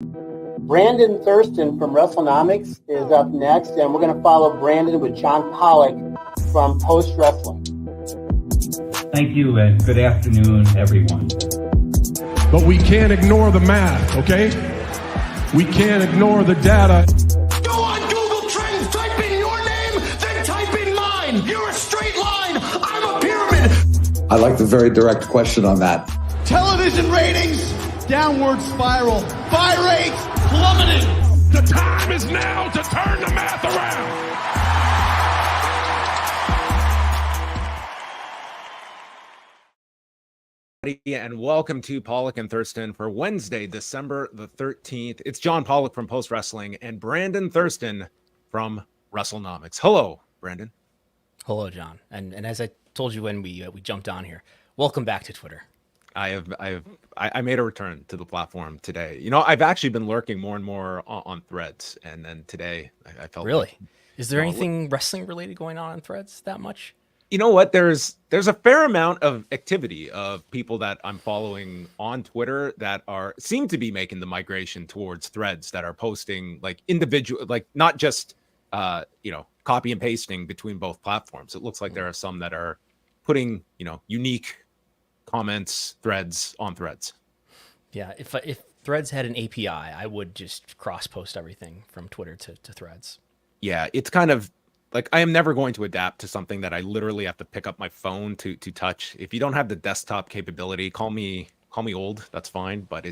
Brandon Thurston from Wrestlenomics is up next, and we're going to follow Brandon with John Pollock from Post Wrestling. Thank you, and good afternoon, everyone. But we can't ignore the math, okay? We can't ignore the data. Go on Google Trends, type in your name, then type in mine. You're a straight line, I'm a pyramid. I like the very direct question on that. Television ratings, downward spiral. Buy rates, plummeting. The time is now to turn the math around. And welcome to Pollock and Thurston for Wednesday, December the 13th. It's John Pollock from Post Wrestling and Brandon Thurston from Wrestlenomics. Hello, Brandon. Hello, John. And as I told you when we jumped on here, welcome back to Twitter. I made a return to the platform today. You know, I've actually been lurking more and more on Threads, and then today I felt really. Is there anything wrestling related going on Threads that much? You know what? There's a fair amount of activity of people that I'm following on Twitter that seem to be making the migration towards Threads, that are posting like individual, like not just copy and pasting between both platforms. It looks like there are some that are putting unique comments, threads on Threads. Yeah, if Threads had an API, I would just cross post everything from Twitter to Threads. Yeah, it's kind of like I am never going to adapt to something that I literally have to pick up my phone to touch. If you don't have the desktop capability, call me old. That's fine. But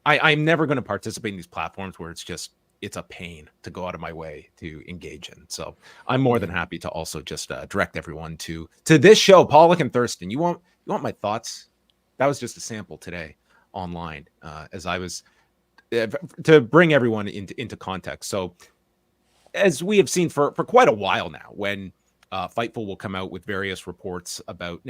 I'm never going to participate in these platforms where it's a pain to go out of my way to engage in. So I'm more than happy to also just direct everyone to this show, Pollock and Thurston. You want my thoughts? That was just a sample today online, as I was to bring everyone into context. So, as we have seen for quite a while now, when Fightful will come out with various reports about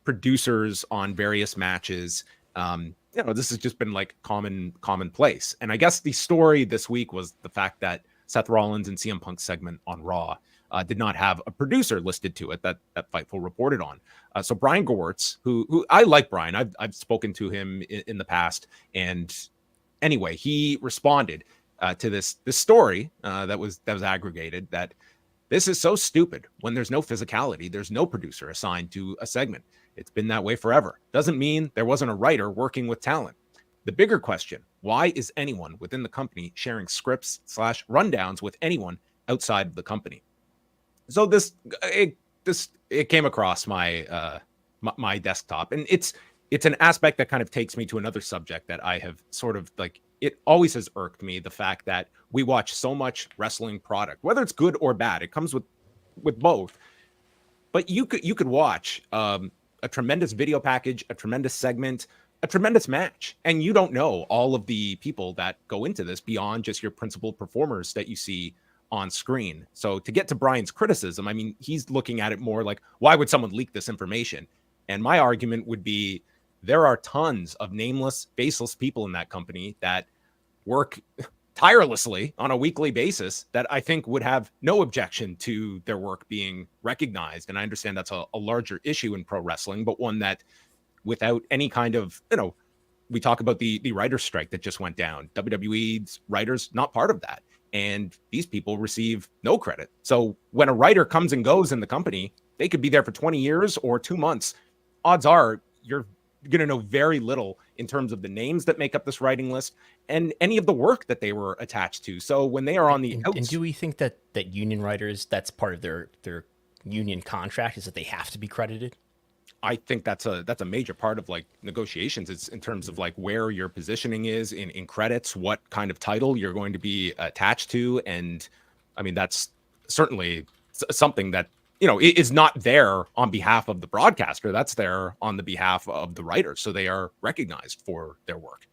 producers on various matches, this has just been like commonplace. And I guess the story this week was the fact that Seth Rollins and CM Punk's segment on Raw did not have a producer listed to it that Fightful reported on. So Brian Gewirtz, who I like Brian, I've spoken to him in the past, and anyway, he responded to this story that was aggregated, that this is so stupid. When there's no physicality, there's no producer assigned to a segment. It's been that way forever. Doesn't mean there wasn't a writer working with talent. The bigger question, why is anyone within the company sharing scripts / rundowns with anyone outside of the company? So it came across my my desktop, and it's an aspect that kind of takes me to another subject that I have sort of like, it always has irked me, the fact that we watch so much wrestling product, whether it's good or bad. It comes with both. But you could watch a tremendous video package, a tremendous segment, a tremendous match, and you don't know all of the people that go into this beyond just your principal performers that you see on screen. So to get to Brian's criticism, I mean, he's looking at it more like, why would someone leak this information? And my argument would be, there are tons of nameless, faceless people in that company that work tirelessly on a weekly basis that I think would have no objection to their work being recognized. And I understand that's a larger issue in pro wrestling, but one that, without any kind of, we talk about the writer's strike that just went down. WWE's writers, not part of that. And these people receive no credit. So when a writer comes and goes in the company, they could be there for 20 years or 2 months. Odds are you're going to know very little in terms of the names that make up this writing list and any of the work that they were attached to. So when they are on the outs, and do we think that union writers, that's part of their union contract, is that they have to be credited? I think that's a major part of like negotiations. It's in terms of like where your positioning is in credits, what kind of title you're going to be attached to. And I mean, that's certainly something that, is not there on behalf of the broadcaster. That's there on the behalf of the writers. So they are recognized for their work.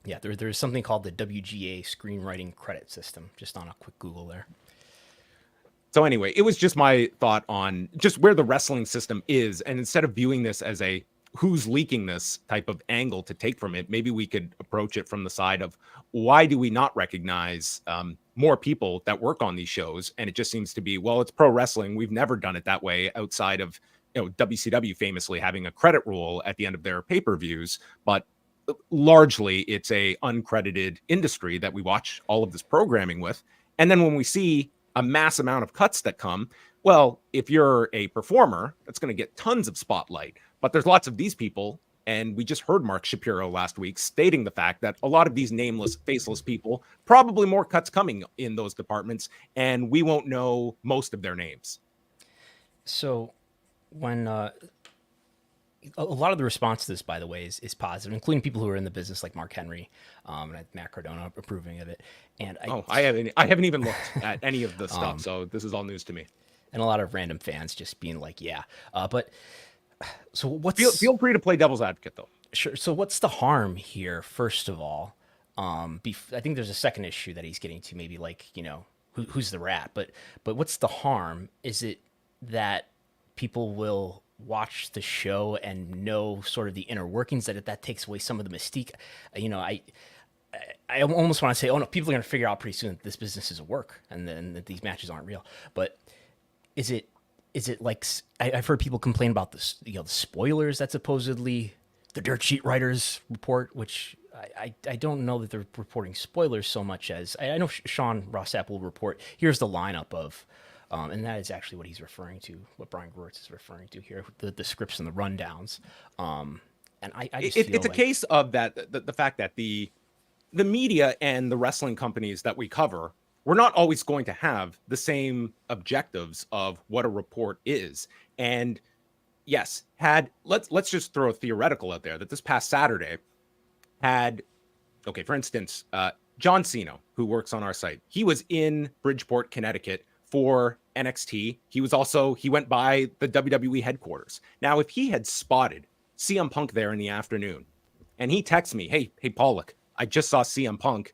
Yeah, there's something called the WGA screenwriting credit system, just on a quick Google there. So anyway, it was just my thought on just where the wrestling system is. And instead of viewing this as a who's leaking this type of angle to take from it, maybe we could approach it from the side of, why do we not recognize more people that work on these shows? And it just seems to be, well, it's pro wrestling. We've never done it that way outside of, WCW famously having a credit rule at the end of their pay-per-views. But largely it's a uncredited industry that we watch all of this programming with. And then when we see a mass amount of cuts that come, well, if you're a performer, that's going to get tons of spotlight. But there's lots of these people, and we just heard Mark Shapiro last week stating the fact that a lot of these nameless, faceless people, probably more cuts coming in those departments, and we won't know most of their names. So when a lot of the response to this, by the way, is positive, including people who are in the business like Mark Henry and Matt Cardona approving of it. And I haven't even looked at any of the stuff, so this is all news to me. And a lot of random fans just being like, yeah. But so what's... Feel free to play devil's advocate, though. Sure. So what's the harm here, first of all? I think there's a second issue that he's getting to, maybe like, who's the rat? But what's the harm? Is it that people will watch the show and know sort of the inner workings, that takes away some of the mystique? I almost want to say, oh no, people are going to figure out pretty soon that this business is a work and then that these matches aren't real. But is it like, I've heard people complain about this, the spoilers that supposedly the dirt sheet writers report, which I don't know that they're reporting spoilers so much as I know Sean Rossap will report, here's the lineup of, and that is actually what he's referring to, what Brian Gewirtz is referring to here, the scripts and the rundowns. And I just feel it's a case of that, the fact that the media and the wrestling companies that we cover, we're not always going to have the same objectives of what a report is. And yes, let's just throw a theoretical out there that this past Saturday for instance, John Cena, who works on our site, he was in Bridgeport, Connecticut for NXT. He went by the WWE headquarters. Now, if he had spotted CM Punk there in the afternoon and he texts me, hey, Pollock, I just saw CM Punk.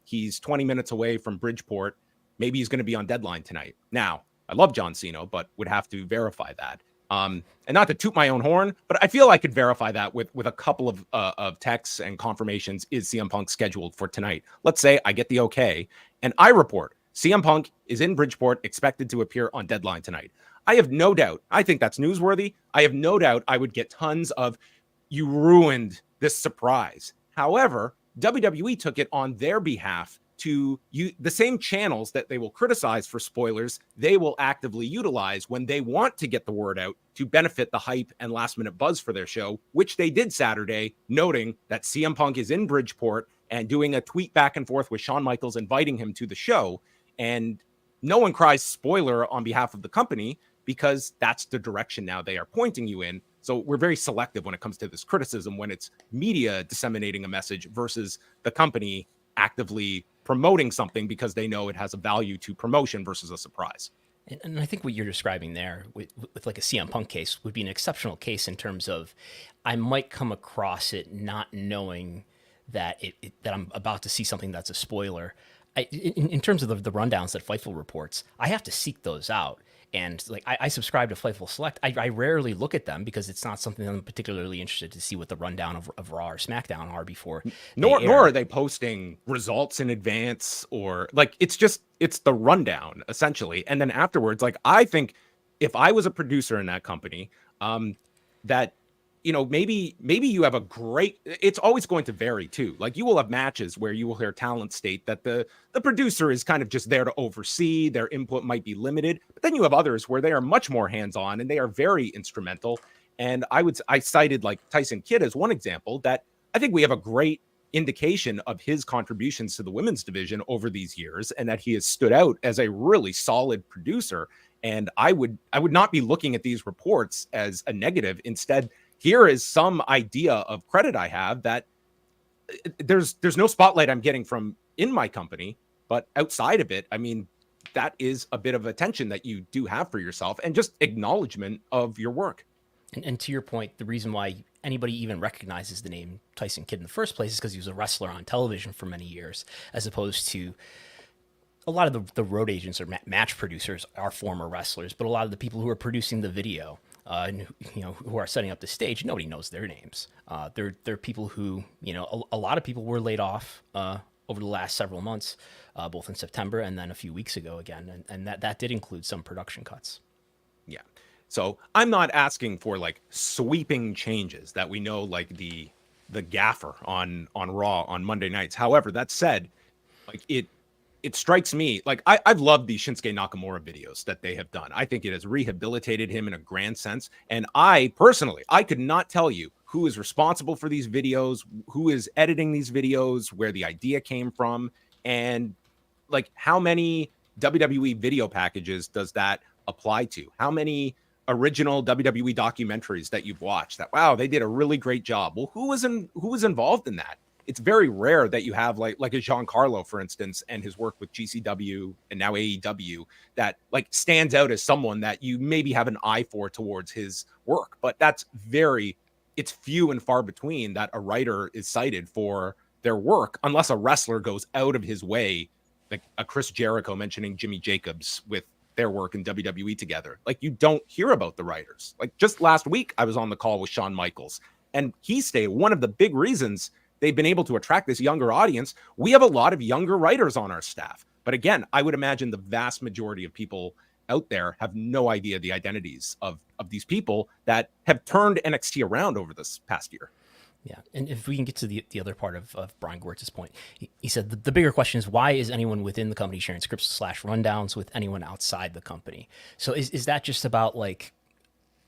He's 20 minutes away from Bridgeport. Maybe he's going to be on Deadline tonight. Now, I love John Cena, but would have to verify that. And not to toot my own horn, but I feel I could verify that with a couple of texts and confirmations. Is CM Punk scheduled for tonight? Let's say I get the okay, and I report CM Punk is in Bridgeport, expected to appear on Deadline tonight. I have no doubt. I think that's newsworthy. I have no doubt I would get tons of, you ruined this surprise. However, WWE took it on their behalf to the same channels that they will criticize for spoilers, they will actively utilize when they want to get the word out to benefit the hype and last minute buzz for their show, which they did Saturday, noting that CM Punk is in Bridgeport and doing a tweet back and forth with Shawn Michaels, inviting him to the show. And no one cries spoiler on behalf of the company because that's the direction now they are pointing you in. So we're very selective when it comes to this criticism, when it's media disseminating a message versus the company actively promoting something because they know it has a value to promotion versus a surprise. And I think what you're describing there with like a CM Punk case would be an exceptional case in terms of I might come across it not knowing that that I'm about to see something that's a spoiler. In terms of the rundowns that Fightful reports, I have to seek those out. And like I subscribe to Fightful Select. I rarely look at them because it's not something I'm particularly interested to see what the rundown of Raw or SmackDown are before. Nor are they posting results in advance or like it's the rundown essentially. And then afterwards, like I think if I was a producer in that company, that maybe you have it's always going to vary too. Like you will have matches where you will hear talent state that the producer is kind of just there to oversee, their input might be limited, but then you have others where they are much more hands-on and they are very instrumental. And I cited like Tyson Kidd as one example that I think we have a great indication of his contributions to the women's division over these years and that he has stood out as a really solid producer. And I would not be looking at these reports as a negative. Instead, here is some idea of credit I have that there's no spotlight I'm getting from in my company, but outside of it, I mean, that is a bit of attention that you do have for yourself and just acknowledgement of your work. And to your point, the reason why anybody even recognizes the name Tyson Kidd in the first place is because he was a wrestler on television for many years, as opposed to a lot of the road agents or match producers are former wrestlers, but a lot of the people who are producing the video, and who are setting up the stage, nobody knows their names. They're people who, a lot of people were laid off over the last several months, both in September and then a few weeks ago again, and that did include some production cuts. Yeah. So I'm not asking for like sweeping changes that we know like the the gaffer on Raw on Monday nights. However, that said, like it strikes me like I've loved the Shinsuke Nakamura videos that they have done. I think it has rehabilitated him in a grand sense. And I personally, I could not tell you who is responsible for these videos, who is editing these videos, where the idea came from, and like how many WWE video packages does that apply to? How many original WWE documentaries that you've watched that, wow, they did a really great job? Well, who was involved in that? It's very rare that you have like a Giancarlo, for instance, and his work with GCW and now AEW that like stands out as someone that you maybe have an eye for towards his work. But it's few and far between that a writer is cited for their work, unless a wrestler goes out of his way, like a Chris Jericho mentioning Jimmy Jacobs with their work in WWE together. Like, you don't hear about the writers. Like, just last week, I was on the call with Shawn Michaels, and he stated one of the big reasons they've been able to attract this younger audience. We have a lot of younger writers on our staff. But again, I would imagine the vast majority of people out there have no idea the identities of these people that have turned NXT around over this past year. Yeah, and if we can get to the other part of Brian Gewirtz's point, he said the bigger question is, why is anyone within the company sharing scripts / rundowns with anyone outside the company? So is that just about like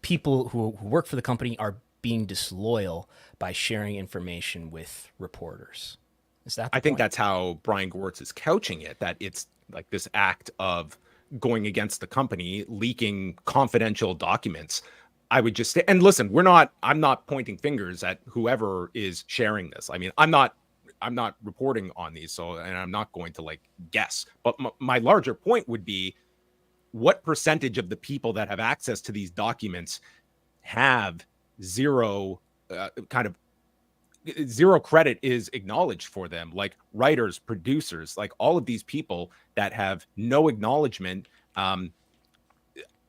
people who work for the company are being disloyal by sharing information with reporters? Is that the think point? that's how Brian Gewirtz is couching it, that it's like this act of going against the company, leaking confidential documents. I would just say, and listen, I'm not pointing fingers at whoever is sharing this. I mean, I'm not reporting on these, and I'm not going to like guess, but my larger point would be, what percentage of the people that have access to these documents have zero credit is acknowledged for them, like writers, producers, like all of these people that have no acknowledgement.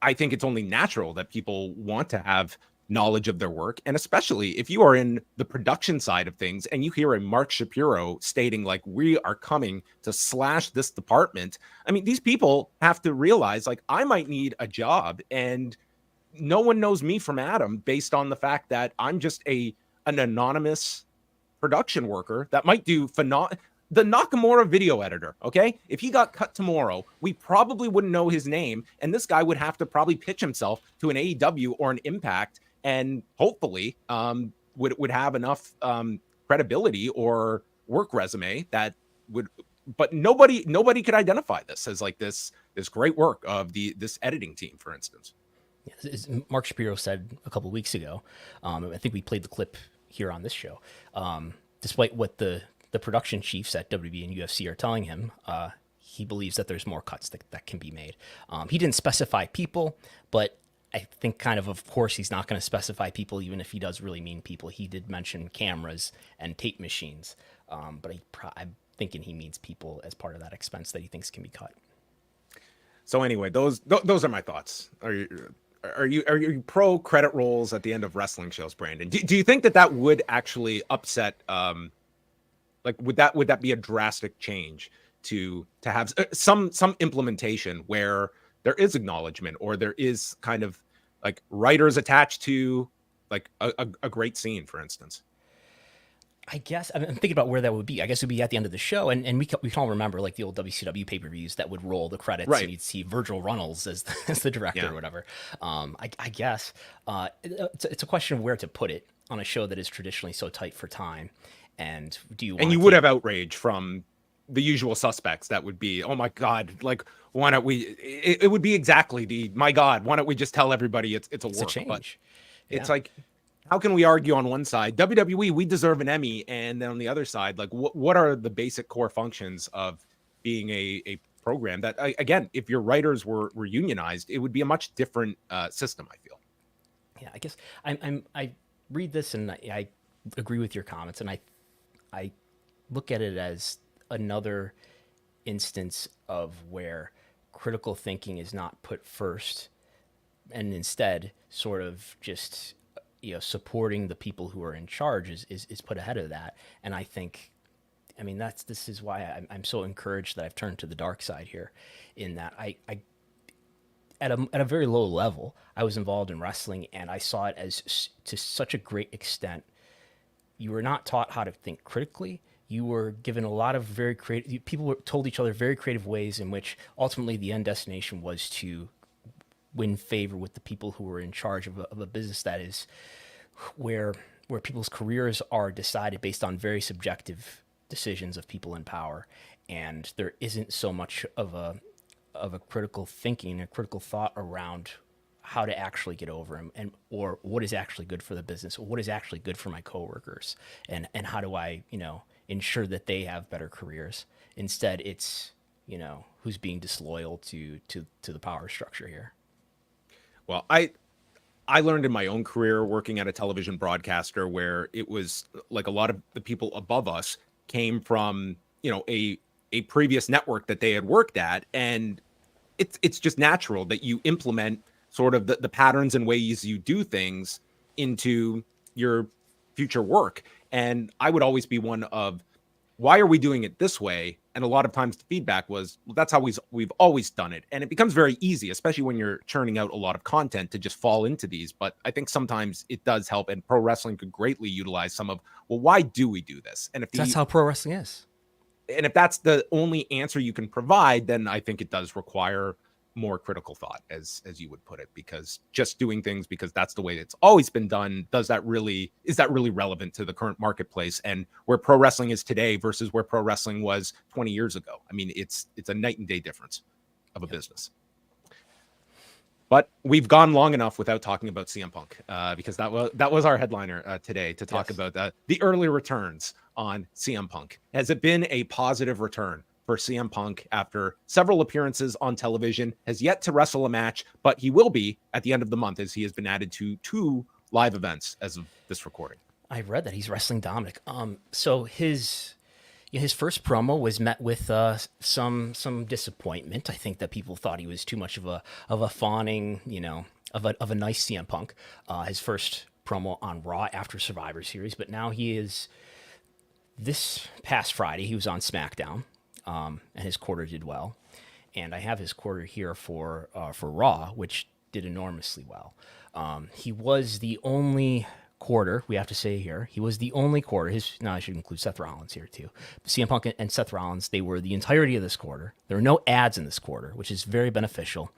I think it's only natural that people want to have knowledge of their work. And especially if you are in the production side of things and you hear a Mark Shapiro stating like, we are coming to slash this department. I mean, these people have to realize like, I might need a job, and no one knows me from Adam based on the fact that I'm just an anonymous production worker that might do the Nakamura video editor, okay? If he got cut tomorrow, we probably wouldn't know his name, and this guy would have to probably pitch himself to an AEW or an Impact, and hopefully would have enough credibility or work resume that would. But nobody could identify this as like this great work of this editing team, for instance. Yeah, as Mark Shapiro said a couple of weeks ago, I think we played the clip here on this show. Despite what the production chiefs at WWE and UFC are telling him, he believes that there's more cuts that can be made. He didn't specify people, but I think of course, he's not going to specify people, even if he does really mean people. He did mention cameras and tape machines, but I'm thinking he means people as part of that expense that he thinks can be cut. So anyway, those are my thoughts. Are you pro credit rolls at the end of wrestling shows, Brandon? Do you think that would actually upset? Like, would that be a drastic change to have some implementation where there is acknowledgement, or there is kind of like writers attached to like a great scene, for instance? I guess I'm thinking about where that would be. I guess it would be at the end of the show, and we can all remember like the old WCW pay-per-views that would roll the credits, right, and you'd see Virgil Runnels as the director, or whatever. I guess it's a question of where to put it on a show that is traditionally so tight for time. And you would have outrage from the usual suspects that would be, oh my God, like, why don't we? It would be exactly my God, why don't we just tell everybody it's a work? Change. But it's like, how can we argue on one side, WWE, we deserve an Emmy, and then on the other side, like, what are the basic core functions of being a program that, again, if your writers were unionized, it would be a much different system, I feel. Yeah, I guess I read this and I agree with your comments, and I look at it as another instance of where critical thinking is not put first, and instead sort of just supporting the people who are in charge is put ahead of that. And I think, I mean, this is why I'm so encouraged that I've turned to the dark side here, in that I at a very low level, I was involved in wrestling, and I saw it as to such a great extent you were not taught how to think critically. You were given a lot of very creative, people were told each other very creative ways in which ultimately the end destination was to win favor with the people who were in charge of a business that is where people's careers are decided based on very subjective decisions of people in power. And there isn't so much of a critical thinking, a critical thought around how to actually get over him, or what is actually good for the business, or what is actually good for my coworkers, and how do I, ensure that they have better careers. Instead, it's, who's being disloyal to the power structure here. Well, I learned in my own career working at a television broadcaster where it was like a lot of the people above us came from, a previous network that they had worked at. And it's just natural that you implement sort of the patterns and ways you do things into your future work. And I would always be one of, why are we doing it this way? And a lot of times the feedback was, well, that's how we've always done it. And it becomes very easy, especially when you're churning out a lot of content, to just fall into these. But I think sometimes it does help, and pro wrestling could greatly utilize some of, well, why do we do this? And if that's how pro wrestling is. And if that's the only answer you can provide, then I think it does require more critical thought, as you would put it, because just doing things because that's the way it's always been done, is that really relevant to the current marketplace and where pro wrestling is today versus where pro wrestling was 20 years ago? I mean, it's a night and day difference of a business. But we've gone long enough without talking about CM Punk, because that was our headliner today, to talk about the early returns on CM Punk. Has it been a positive return for CM Punk after several appearances on television? Has yet to wrestle a match, but he will be at the end of the month, as he has been added to 2 live events as of this recording. I read that he's wrestling Dominic. So his first promo was met with some disappointment. I think that people thought he was too much of a fawning, of a nice CM Punk. His first promo on Raw after Survivor Series, but now he is. This past Friday, he was on SmackDown. And his quarter did well, and I have his quarter here for Raw, which did enormously well. He was the only quarter, we have to say here, he was the only quarter. I should include Seth Rollins here too. CM Punk and Seth Rollins, they were the entirety of this quarter. There were no ads in this quarter, which is very beneficial.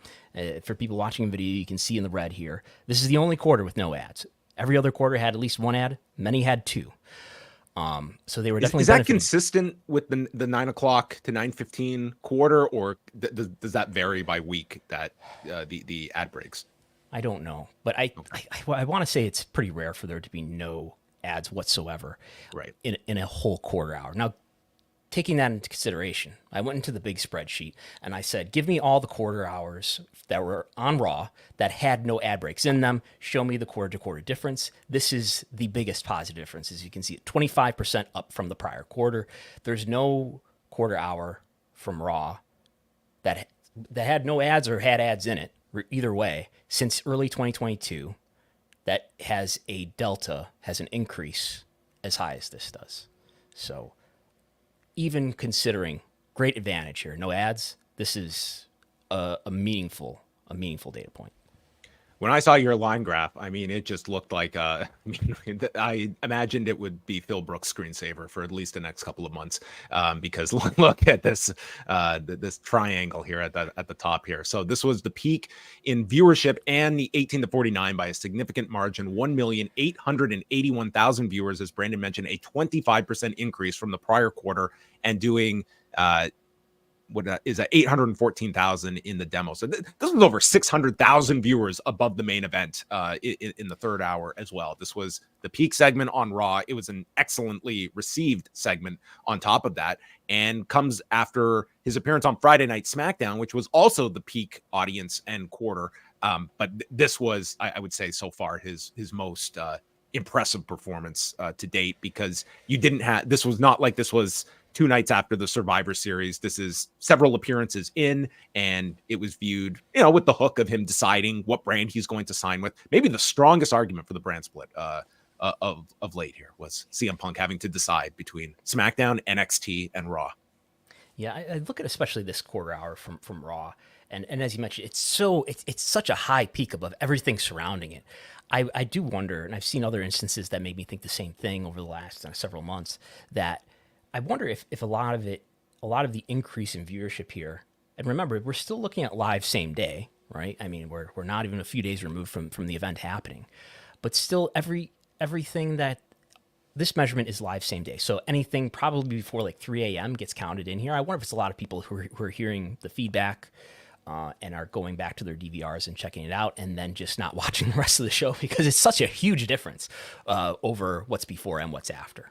For people watching the video, you can see in the red here, this is the only quarter with no ads. Every other quarter had at least 1 ad. Many had 2. So they were definitely. Is that consistent with the 9 o'clock to 9:15 quarter, or does that vary by week? That the ad breaks. I don't know, but I want to say it's pretty rare for there to be no ads whatsoever, right? In a whole quarter hour. Now, taking that into consideration, I went into the big spreadsheet and I said, give me all the quarter hours that were on Raw that had no ad breaks in them. Show me the quarter-to-quarter difference. This is the biggest positive difference. As you can see, 25% up from the prior quarter. There's no quarter hour from Raw that had no ads or had ads in it, either way, since early 2022, that has a delta, has an increase as high as this does. So even considering great advantage here, no ads, this is a meaningful data point. When I saw your line graph, I mean, it just looked like I imagined it would be Phil Brooks' screensaver for at least the next couple of months, because look at this this triangle here at the top here. So this was the peak in viewership and the 18 to 49 by a significant margin, 1,881,000 viewers, as Brandon mentioned, a 25% increase from the prior quarter, and doing what is at 814,000 in the demo. So this was over 600,000 viewers above the main event in the third hour as well. This was the peak segment on Raw. It was an excellently received segment on top of that, and comes after his appearance on Friday Night SmackDown, which was also the peak audience and quarter. But this was, I would say, so far his most impressive performance to date, because this was not like this was 2 nights after the Survivor Series. This is several appearances in, and it was viewed, with the hook of him deciding what brand he's going to sign with. Maybe the strongest argument for the brand split of late here was CM Punk having to decide between SmackDown, NXT, and Raw. Yeah, I look at especially this quarter hour from Raw, and as you mentioned, it's such a high peak above everything surrounding it. I do wonder, and I've seen other instances that made me think the same thing over the last several months. That I wonder if a lot of the increase in viewership here, and remember, we're still looking at live same day, right? I mean, we're not even a few days removed from the event happening, but still everything that this measurement is live same day. So anything probably before like 3 a.m. gets counted in here. I wonder if it's a lot of people who are hearing the feedback and are going back to their DVRs and checking it out and then just not watching the rest of the show because it's such a huge difference over what's before and what's after.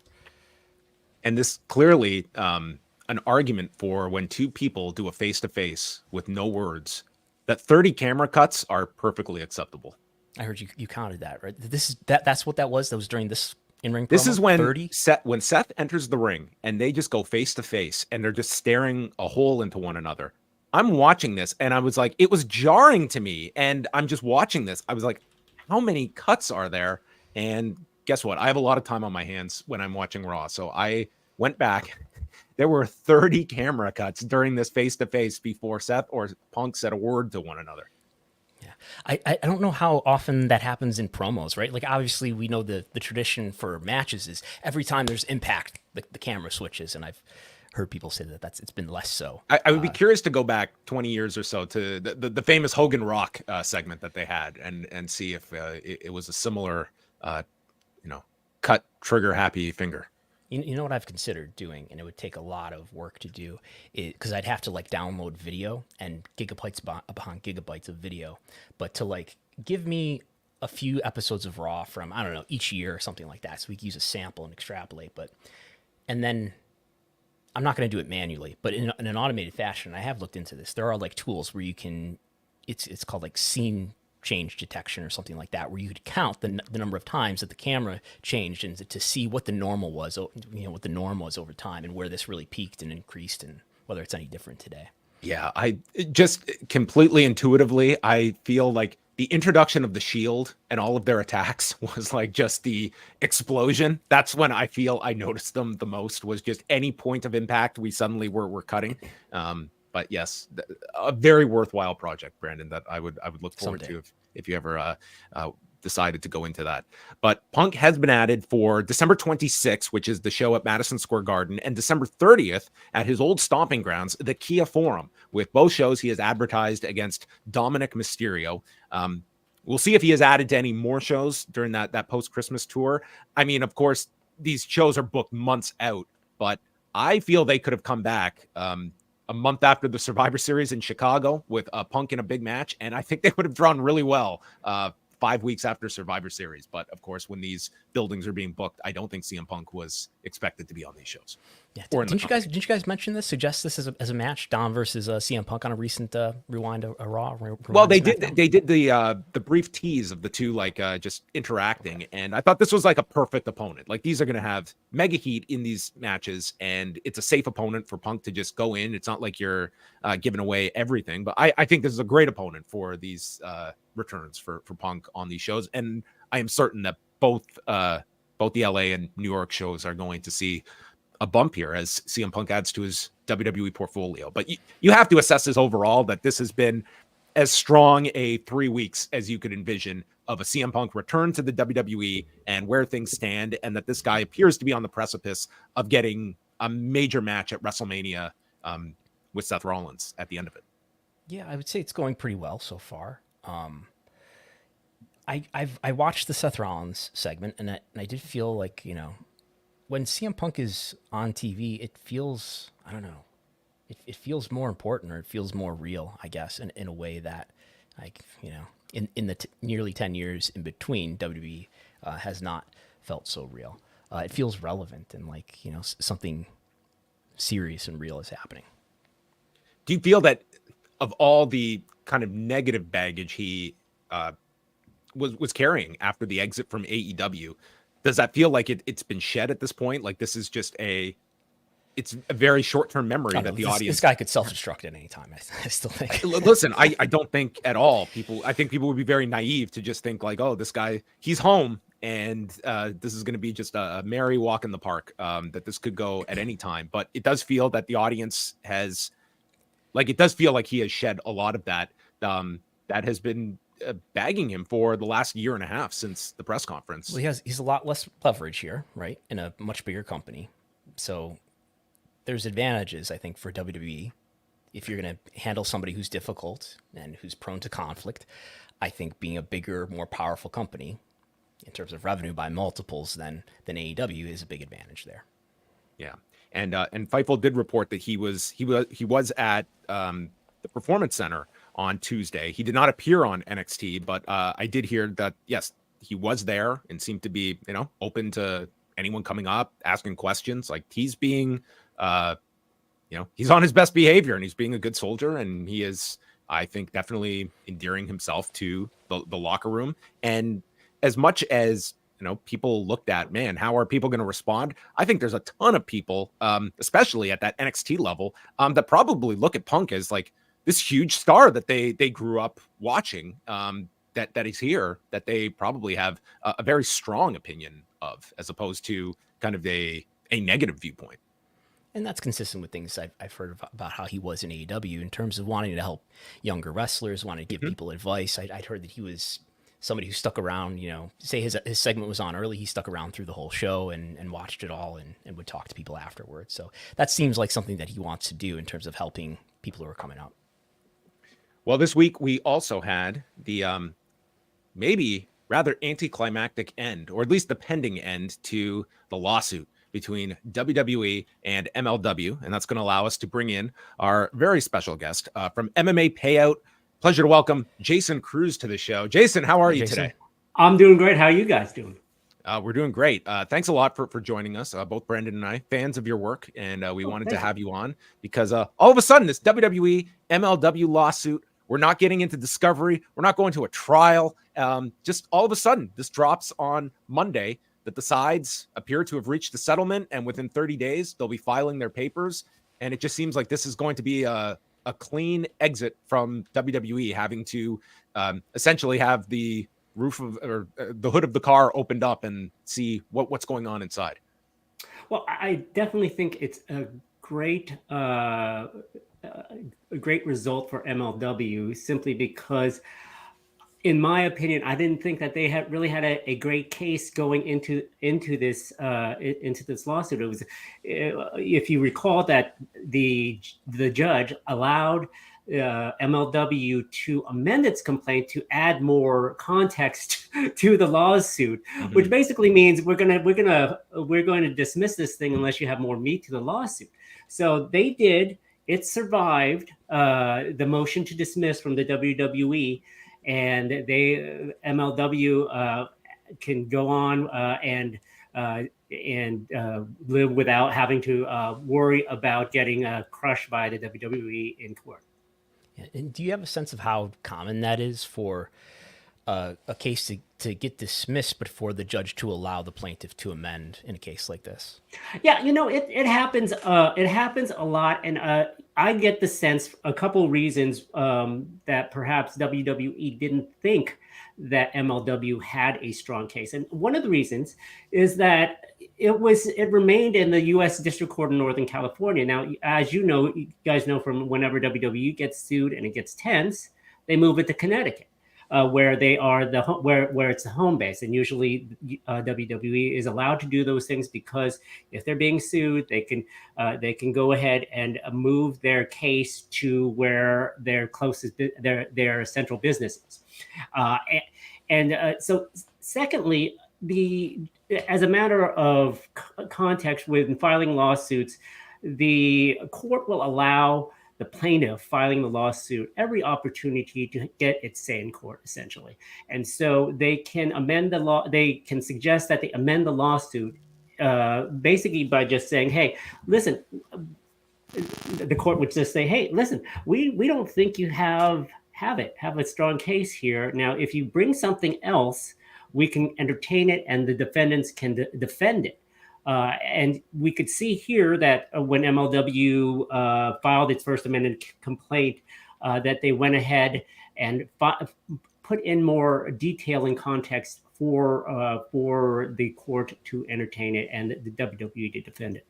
And this clearly an argument for when two people do a face-to-face with no words, that 30 camera cuts are perfectly acceptable. I heard you counted that, right? That's what that was. That was during this in-ring promo? This is when 30? Seth enters the ring and they just go face to face and they're just staring a hole into one another. I'm watching this and I was like, it was jarring to me. And I'm just watching this. I was like, how many cuts are there? And guess what? I have a lot of time on my hands when I'm watching Raw. So I went back. There were 30 camera cuts during this face to face before Seth or Punk said a word to one another. Yeah, I don't know how often that happens in promos, right? Like, obviously, we know the tradition for matches is every time there's impact, the camera switches, and I've heard people say that it's been less so. I would be curious to go back 20 years or so to the famous Hogan Rock segment that they had and see if it was a similar, cut trigger happy finger. You know what I've considered doing, and it would take a lot of work to do, because I'd have to download video and gigabytes upon gigabytes of video, but to give me a few episodes of Raw from, I don't know, each year or something like that, so we can use a sample and extrapolate. And then I'm not going to do it manually, but in an automated fashion. I have looked into this. There are tools where you can, it's called scene change detection or something like that, where you could count the number of times that the camera changed and to see what the normal was, what the norm was over time and where this really peaked and increased and whether it's any different today. Yeah, I just completely intuitively, I feel like the introduction of the Shield and all of their attacks was just the explosion. That's when I feel I noticed them the most, was just any point of impact we suddenly were cutting. But yes, a very worthwhile project, Brandon, that I would look forward to if you ever decided to go into that. But Punk has been added for December 26th, which is the show at Madison Square Garden, and December 30th at his old stomping grounds, the Kia Forum. With both shows, he has advertised against Dominic Mysterio. We'll see if he has added to any more shows during that post-Christmas tour. I mean, of course, these shows are booked months out, but I feel they could have come back a month after the Survivor Series in Chicago with Punk in a big match, and I think they would have drawn really well 5 weeks after Survivor Series. But of course, when these buildings are being booked, I don't think CM Punk was expected to be on these shows. Yeah, didn't you guys mention this? Suggest this as a match, Dom versus CM Punk on a recent Rewind a Raw? Well, they did the brief tease of the two just interacting, and I thought this was a perfect opponent. These are going to have mega heat in these matches, and it's a safe opponent for Punk to just go in. It's not like you're giving away everything, but I think this is a great opponent for these returns for Punk on these shows, and I am certain that both the LA and New York shows are going to see a bump here as CM Punk adds to his WWE portfolio. But you have to assess this overall, that this has been as strong a 3 weeks as you could envision of a CM Punk return to the WWE and where things stand, and that this guy appears to be on the precipice of getting a major match at WrestleMania with Seth Rollins at the end of it. Yeah, I would say it's going pretty well so far. I watched the Seth Rollins segment, and I did feel when CM Punk is on TV, it feels, I don't know, it feels more important, or it feels more real, I guess, in a way that, in the nearly 10 years in between, WWE has not felt so real. It feels relevant and something serious and real is happening. Do you feel that of all the kind of negative baggage he was carrying after the exit from AEW, does that feel like it's been shed at this point? This is just it's a very short-term memory that the audience. This guy could self-destruct at any time. I still think. Listen, I don't think at all I think people would be very naive to just think oh, this guy, he's home and this is going to be just a merry walk in the park. That this could go at any time, but it does feel that the audience has, it does feel like he has shed a lot of that that has been bagging him for the last year and a half since the press conference. Well, he's a lot less leverage here, right? In a much bigger company, so there's advantages, I think, for WWE. If you're going to handle somebody who's difficult and who's prone to conflict, I think being a bigger, more powerful company in terms of revenue by multiples than AEW is a big advantage there. Yeah, and Fightful did report that he was at the Performance Center on Tuesday. He did not appear on NXT, but I did hear that yes, he was there and seemed to be open to anyone coming up asking questions. Like he's being he's on his best behavior and he's being a good soldier, and he is, I think, definitely endearing himself to the locker room. And as much as people looked at, man, how are people going to respond? I think there's a ton of people, especially at that NXT level, that probably look at Punk as like this huge star that they grew up watching, that he's here, that they probably have a very strong opinion of, as opposed to kind of a negative viewpoint. And that's consistent with things I've heard about how he was in AEW in terms of wanting to help younger wrestlers, wanting to give people advice. I'd heard that he was somebody who stuck around, say his segment was on early, he stuck around through the whole show and watched it all and would talk to people afterwards. So that seems like something that he wants to do in terms of helping people who are coming up. Well, this week we also had the maybe rather anticlimactic end, or at least the pending end to the lawsuit between WWE and MLW. And that's going to allow us to bring in our very special guest from MMA Payout. Pleasure to welcome Jason Cruz to the show. Jason, how are you today? I'm doing great. How are you guys doing? We're doing great. Thanks a lot for joining us. Both Brandon and I, fans of your work, and we wanted to have you on because all of a sudden this WWE MLW lawsuit, we're not getting into discovery. We're not going to a trial. Just all of a sudden this drops on Monday that the sides appear to have reached a settlement, and within 30 days they'll be filing their papers. And it just seems like this is going to be a clean exit from WWE, having to essentially have the roof of or the hood of the car opened up and see what's going on inside. Well, I definitely think it's a great result for MLW, simply because, in my opinion, I didn't think that they had a great case going into this lawsuit. It was, if you recall, that the judge allowed MLW to amend its complaint to add more context to the lawsuit, which basically means we're going to dismiss this thing unless you have more meat to the lawsuit. So they did. It survived the motion to dismiss from the WWE. And MLW can go on and live without having to worry about getting crushed by the WWE in court. And do you have a sense of how common that is for a case to get dismissed, but for the judge to allow the plaintiff to amend in a case like this? Yeah, it happens. It happens a lot, and I get the sense, a couple reasons, that perhaps WWE didn't think that MLW had a strong case, and one of the reasons is that it remained in the U.S. District Court in Northern California. Now, as you guys know from whenever WWE gets sued and it gets tense, they move it to Connecticut, where they are where it's the home base, and usually WWE is allowed to do those things because if they're being sued, they can go ahead and move their case to where their closest their central business is. So, secondly, as a matter of context, when filing lawsuits, the court will allow the plaintiff filing the lawsuit every opportunity to get its say in court, essentially. And so they can amend the law. They can suggest that they amend the lawsuit basically by just saying, hey, listen, the court would just say, hey, listen, we don't think you have a strong case here. Now, if you bring something else, we can entertain it and the defendants can defend it. And we could see here that when MLW filed its first amended complaint, that they went ahead and put in more detail and context for the court to entertain it and the WWE to defend it.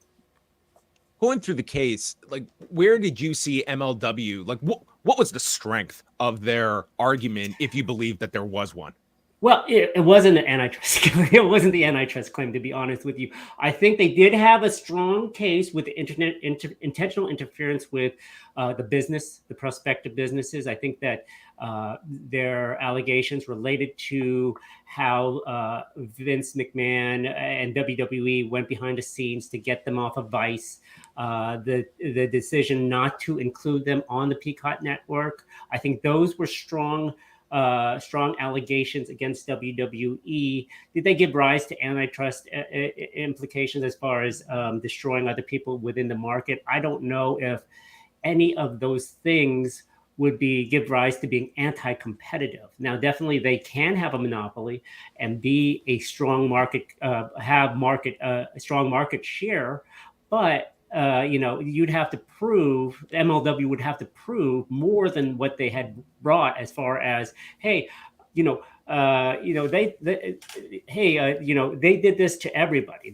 Going through the case, like, where did you see MLW? Like, what was the strength of their argument, if you believe that there was one? Well, it wasn't an antitrust claim. It wasn't the antitrust claim, to be honest with you. I think they did have a strong case with the intentional interference with the prospective businesses. I think that their allegations related to how Vince McMahon and WWE went behind the scenes to get them off of Vice, the decision not to include them on the Peacock network. I think those were strong allegations against WWE. Did they give rise to antitrust implications as far as destroying other people within the market? I don't know if any of those things would give rise to being anti-competitive. Now, definitely they can have a monopoly and be a strong market, a strong market share, but you'd have to prove, MLW would have to prove more than what they had brought as far as, hey, they did this to everybody.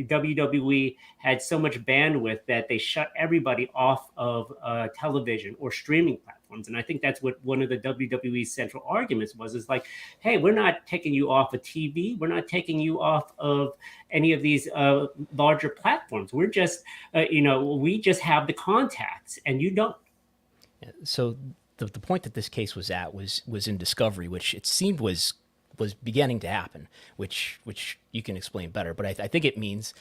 WWE had so much bandwidth that they shut everybody off of television or streaming platforms. And I think that's what one of the WWE's central arguments is like, hey, we're not taking you off of TV. We're not taking you off of any of these larger platforms. We're just, we just have the contacts and you don't. So the point that this case was at was in discovery, which it seemed was beginning to happen, which you can explain better. But I think it means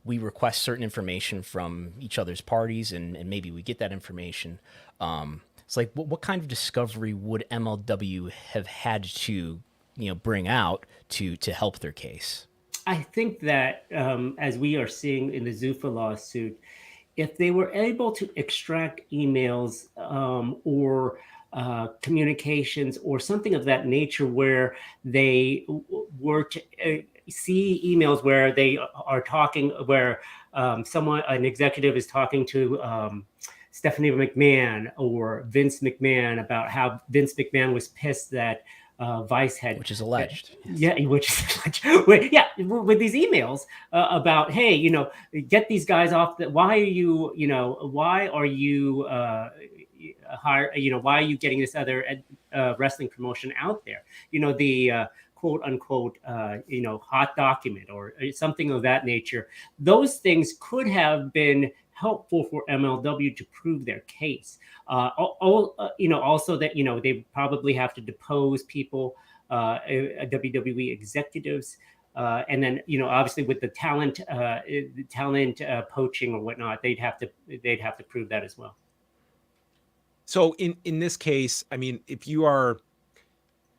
we request certain information from each other's parties, and maybe we get that information. It's like, what kind of discovery would MLW have had to, bring out to help their case? I think that as we are seeing in the Zuffa lawsuit, if they were able to extract emails or communications or something of that nature where they were to see emails where they are talking, where an executive is talking to Stephanie McMahon or Vince McMahon about how Vince McMahon was pissed that Vice had, which is alleged. Which is alleged. With these emails about, hey, get these guys off. Why are you getting this other wrestling promotion out there? The quote unquote, hot document or something of that nature. Those things could have been helpful for MLW to prove their case. Also that, they probably have to depose people, WWE executives. And then, obviously with the talent poaching or whatnot, they'd have to prove that as well. So in this case, I mean, if you are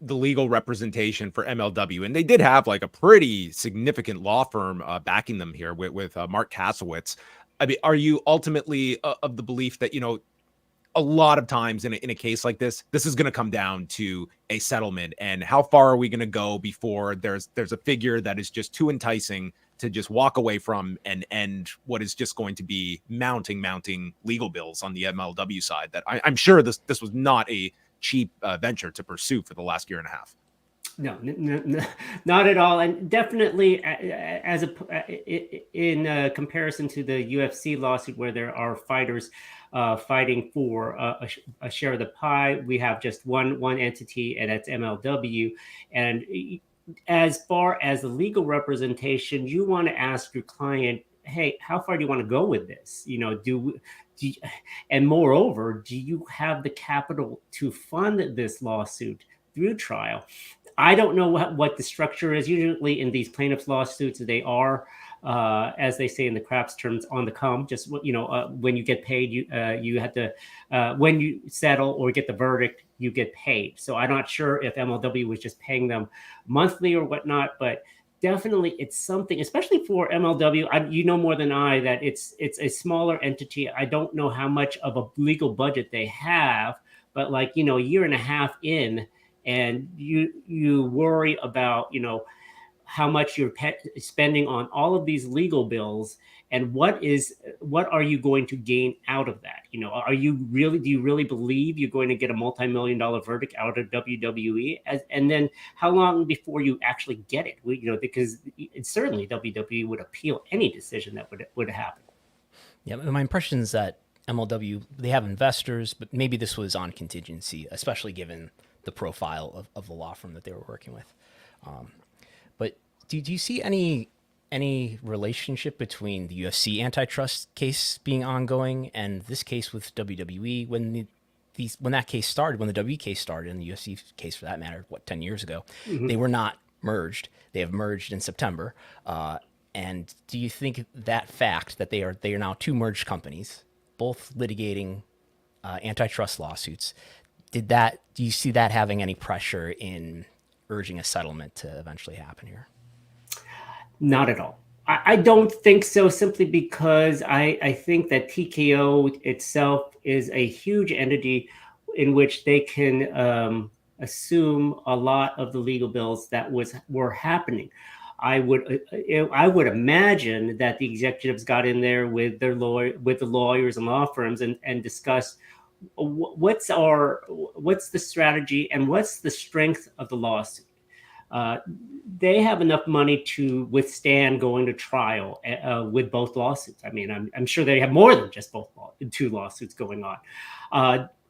the legal representation for MLW, and they did have like a pretty significant law firm backing them here with Mark Kasowitz, I mean, are you ultimately of the belief that, a lot of times in a case like this is going to come down to a settlement, and how far are we going to go before there's a figure that is just too enticing to just walk away from and end what is just going to be mounting legal bills on the MLW side that I'm sure this was not a cheap venture to pursue for the last year and a half. No, not at all. And definitely in comparison to the UFC lawsuit where there are fighters fighting for a share of the pie, we have just one entity, and that's MLW. And as far as the legal representation, you want to ask your client, hey, how far do you want to go with this? And moreover, do you have the capital to fund this lawsuit through trial? I don't know what the structure is. Usually in these plaintiffs' lawsuits, they are, as they say in the craps terms, on the come. Just when you get paid, you have to when you settle or get the verdict, you get paid. So I'm not sure if MLW was just paying them monthly or whatnot, but definitely it's something, especially for MLW. More than I that it's a smaller entity. I don't know how much of a legal budget they have, but a year and a half in. And you worry about, how much you're spending on all of these legal bills. and what are you going to gain out of that? Do you really believe you're going to get a multi-million-dollar verdict out of WWE? And then how long before you actually get it? Because certainly WWE would appeal any decision that would happen. Yeah, my impression is that MLW, they have investors, but maybe this was on contingency, especially given the profile of the law firm that they were working with. But do you see any relationship between the UFC antitrust case being ongoing and this case with WWE? When that case started, when the WWE case started, and the UFC case for that matter, 10 years ago, they were not merged. They have merged in September. And do you think that fact that they are now two merged companies, both litigating antitrust lawsuits, do you see that having any pressure in urging a settlement to eventually happen here? Not at all. I don't think so, simply because I think that TKO itself is a huge entity in which they can assume a lot of the legal bills that were happening. I would imagine that the executives got in there with the lawyers and law firms and discussed what's the strategy and what's the strength of the lawsuit. They have enough money to withstand going to trial with both lawsuits. I mean, I'm sure they have more than just two lawsuits going on.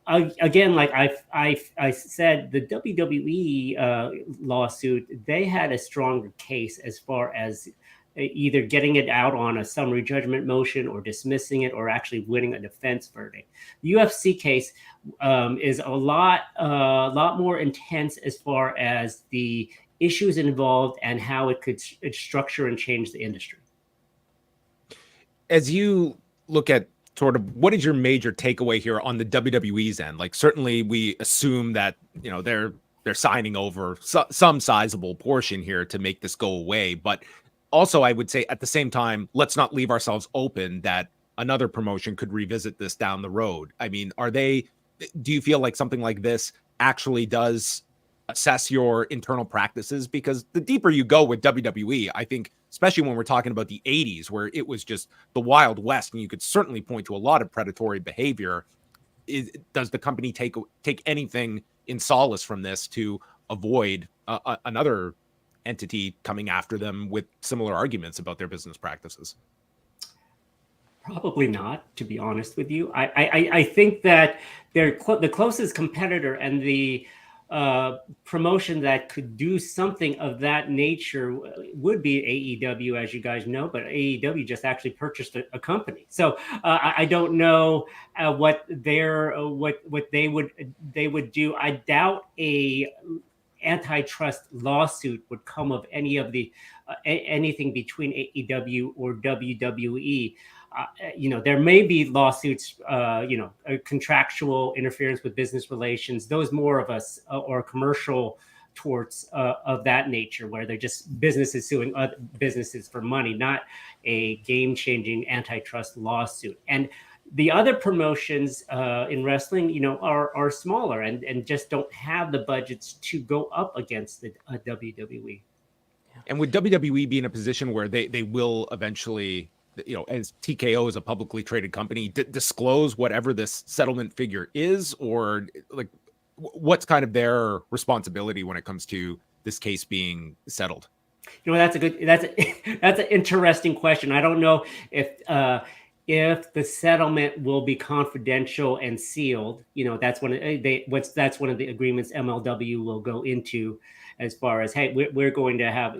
Again, like I said, the WWE lawsuit, they had a stronger case as far as either getting it out on a summary judgment motion or dismissing it or actually winning a defense verdict. The UFC case is a lot more intense as far as the issues involved and how it could structure and change the industry. As you look at sort of what is your major takeaway here on the WWE's end? Like, certainly we assume that, they're signing over some sizable portion here to make this go away. But also, I would say at the same time, let's not leave ourselves open that another promotion could revisit this down the road. I mean, do you feel like something like this actually does assess your internal practices? Because the deeper you go with WWE, I think, especially when we're talking about the 80s, where it was just the Wild West, and you could certainly point to a lot of predatory behavior, does the company take anything in solace from this to avoid another entity coming after them with similar arguments about their business practices? Probably not, to be honest with you. I think that the closest competitor and the promotion that could do something of that nature would be AEW, as you guys know, but AEW just actually purchased a company. So I don't know what they would do. I doubt a antitrust lawsuit would come of any of the anything between AEW or WWE. There may be lawsuits, contractual interference with business relations, those more of us or commercial torts of that nature, where they're just businesses suing other businesses for money, not a game-changing antitrust lawsuit. And the other promotions in wrestling, are smaller and just don't have the budgets to go up against the WWE. And would WWE be in a position where they will eventually, as TKO is a publicly traded company, disclose whatever this settlement figure is, or like what's kind of their responsibility when it comes to this case being settled? That's an interesting question. I don't know if the settlement will be confidential and sealed. That's one of the agreements MLW will go into, as far as, hey, we're going to have,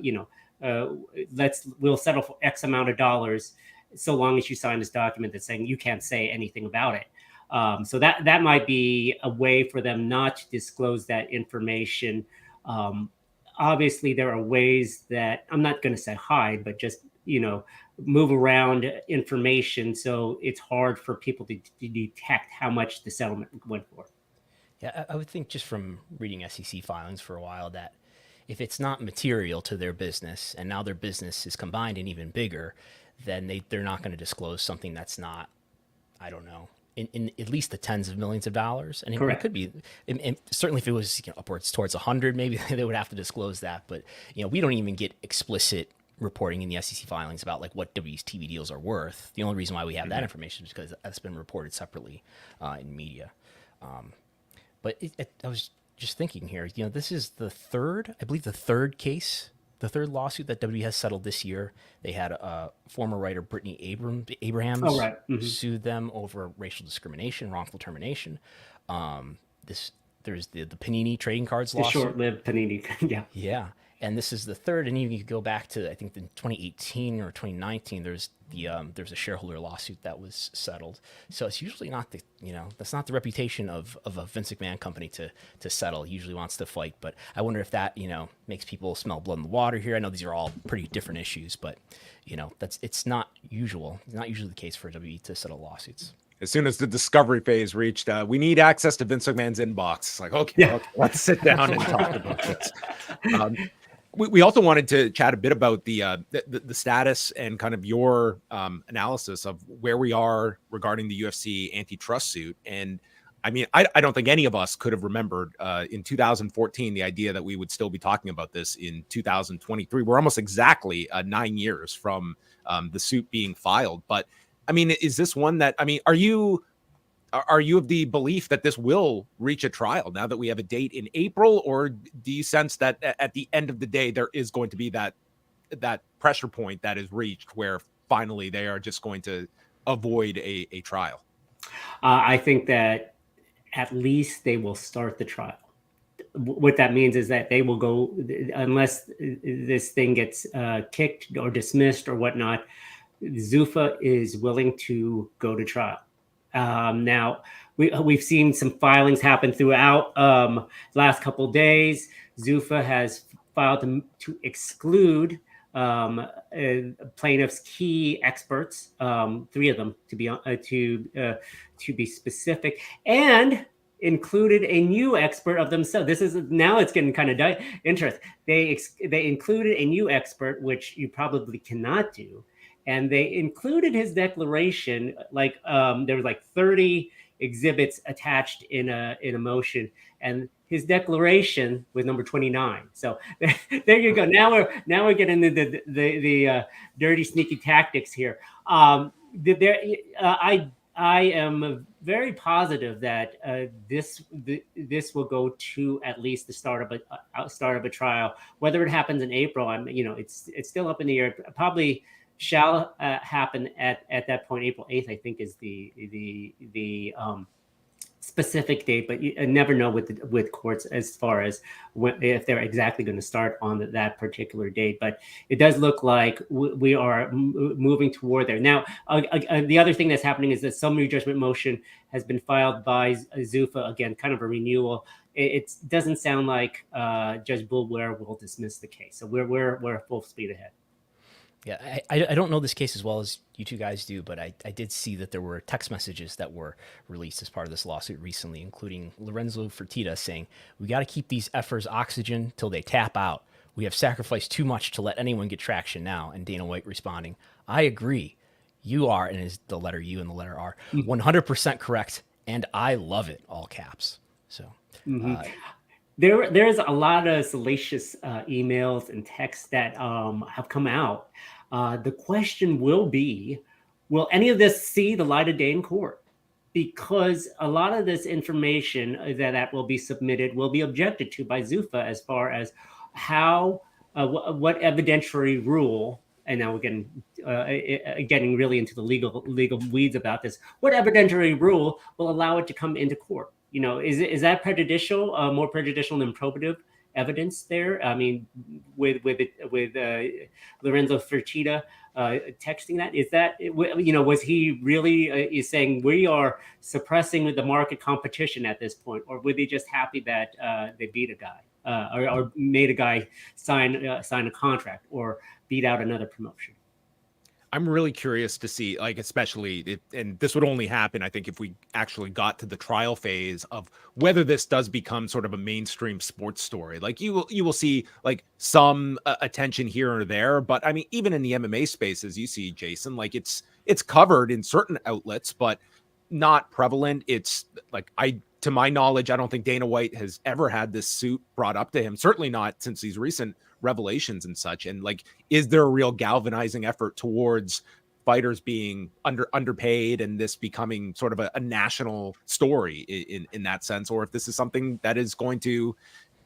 we'll settle for X amount of dollars, so long as you sign this document that's saying you can't say anything about it. So that might be a way for them not to disclose that information. Obviously, there are ways that I'm not going to say hide, but just move around information so it's hard for people to detect how much the settlement went for. Yeah, I would think, just from reading SEC filings for a while, that if it's not material to their business and now their business is combined and even bigger, then they're not going to disclose something that's not, I don't know, in at least the tens of millions of dollars. And it could be, and certainly if it was upwards towards 100, maybe they would have to disclose that. But we don't even get explicit reporting in the SEC filings about like what WWE's TV deals are worth. The only reason why we have that information is because that's been reported separately in media. But I was just thinking here, this is the third case, the third lawsuit that WWE has settled this year. They had former writer Brittany Abrahams sued them over racial discrimination, wrongful termination. There's the Panini trading cards lawsuit. The short-lived Panini, yeah. Yeah. And this is the third, and even you could go back to, I think, in 2018 or 2019, there's a shareholder lawsuit that was settled. So it's usually not that's not the reputation of a Vince McMahon company to settle. He usually wants to fight, but I wonder if that, makes people smell blood in the water here. I know these are all pretty different issues, but, it's not usual. It's not usually the case for WWE to settle lawsuits. As soon as the discovery phase reached, we need access to Vince McMahon's inbox. It's like, okay, let's sit down and talk about this. We also wanted to chat a bit about the status and kind of your analysis of where we are regarding the UFC antitrust suit. And I mean, I don't think any of us could have remembered in 2014 the idea that we would still be talking about this in 2023. We're almost exactly 9 years from the suit being filed. But I mean, is this one that, I mean, are you of the belief that this will reach a trial now that we have a date in April, or do you sense that at the end of the day, there is going to be that pressure point that is reached where finally they are just going to avoid a trial? I think that at least they will start the trial. What that means is that they will go, unless this thing gets kicked or dismissed or whatnot, Zuffa is willing to go to trial. Now, we've seen some filings happen throughout last couple of days. Zuffa has filed to exclude plaintiffs' key experts, 3 of them to be specific, and included a new expert of themselves. This is now it's getting kind of interesting. They included a new expert, which you probably cannot do. And they included his declaration, like there was like 30 exhibits attached in a motion, and his declaration was number 29. So there you go. Now we're getting into the dirty, sneaky tactics here. I am very positive that this will go to at least the start of a trial. Whether it happens in April, it's still up in the air. Probably shall happen at that point. April 8th, I think, is the specific date, but you never know with courts as far as if they're exactly going to start on that particular date. But it does look like we are moving toward there. Now, the other thing that's happening is that summary judgment motion has been filed by Zuffa, again, kind of a renewal. It doesn't sound like Judge Bulware will dismiss the case. So we're full speed ahead. Yeah, I don't know this case as well as you two guys do, but I did see that there were text messages that were released as part of this lawsuit recently, including Lorenzo Fertitta saying, "We got to keep these effers oxygen till they tap out. We have sacrificed too much to let anyone get traction now." And Dana White responding, "I agree. You are," and is the letter U and the letter R, 100% correct, and I love it, all caps. So There's a lot of salacious emails and texts that have come out. The question will be, will any of this see the light of day in court? Because a lot of this information that will be submitted will be objected to by Zuffa as far as how, what evidentiary rule, and now we're getting really into the legal weeds about this, what evidentiary rule will allow it to come into court? Is that prejudicial, more prejudicial than probative evidence there? I mean, with Lorenzo Fertitta texting that, is that, was he really is saying we are suppressing the market competition at this point, or were they just happy that they beat a guy or made a guy sign a contract or beat out another promotion? I'm really curious to see, like, especially, and this would only happen, I think, if we actually got to the trial phase of whether this does become sort of a mainstream sports story. Like, you will see like some attention here or there, but I mean, even in the MMA space, as you see, Jason, like it's covered in certain outlets, but not prevalent. It's like, to my knowledge, I don't think Dana White has ever had this suit brought up to him. Certainly not since these recent revelations and such. And like, is there a real galvanizing effort towards fighters being underpaid and this becoming sort of a national story in that sense, or if this is something that is going to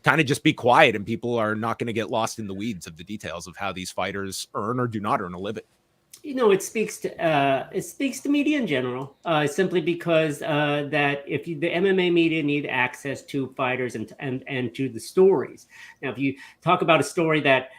kind of just be quiet and people are not going to get lost in the weeds of the details of how these fighters earn or do not earn a living. It speaks to media in general, simply because that if the MMA media need access to fighters and to the stories. Now, if you talk about a story that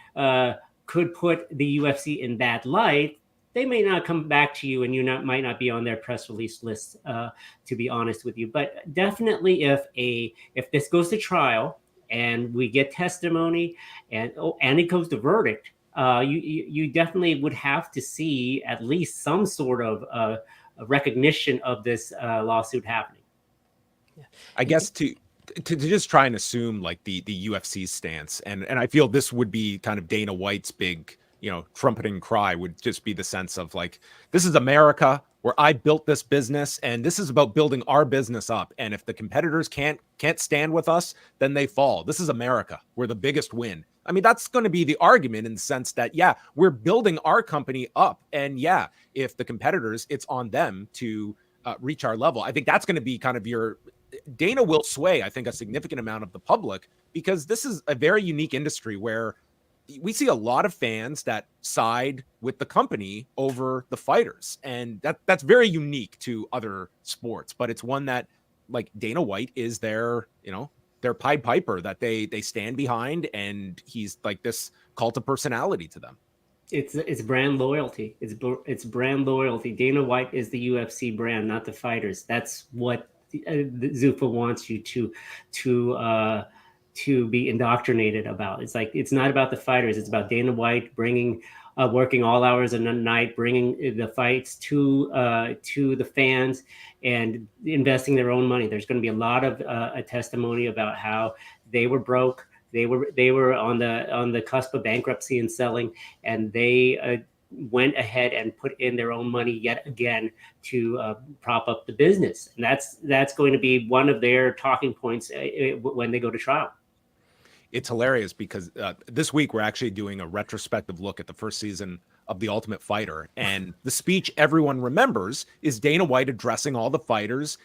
could put the UFC in bad light, they may not come back to you, and might not be on their press release list. To be honest with you, but definitely if this goes to trial and we get testimony and it goes to verdict. You definitely would have to see at least some sort of recognition of this lawsuit happening. I guess to just try and assume like the UFC's stance, and I feel this would be kind of Dana White's big, trumpeting cry would just be the sense of like, this is America where I built this business and this is about building our business up. And if the competitors can't stand with us, then they fall. This is America. We're the biggest win. I mean, that's going to be the argument in the sense that, yeah, we're building our company up. And yeah, if the competitors, it's on them to reach our level. I think that's going to be kind of Dana will sway, I think, a significant amount of the public, because this is a very unique industry where we see a lot of fans that side with the company over the fighters. And that's very unique to other sports, but it's one that like Dana White is their Pied Piper that they stand behind, and he's like this cult of personality to them. It's brand loyalty. It's brand loyalty. Dana White is the UFC brand, not the fighters. That's what Zuffa wants you to be indoctrinated about. It's like, it's not about the fighters. It's about Dana White working all hours of the night, bringing the fights to the fans and investing their own money. There's going to be a lot of a testimony about how they were broke. They were on the cusp of bankruptcy and selling, and they went ahead and put in their own money yet again to prop up the business. And that's going to be one of their talking points when they go to trial. It's hilarious because this week we're actually doing a retrospective look at the first season of The Ultimate Fighter. And the speech everyone remembers is Dana White addressing all the fighters.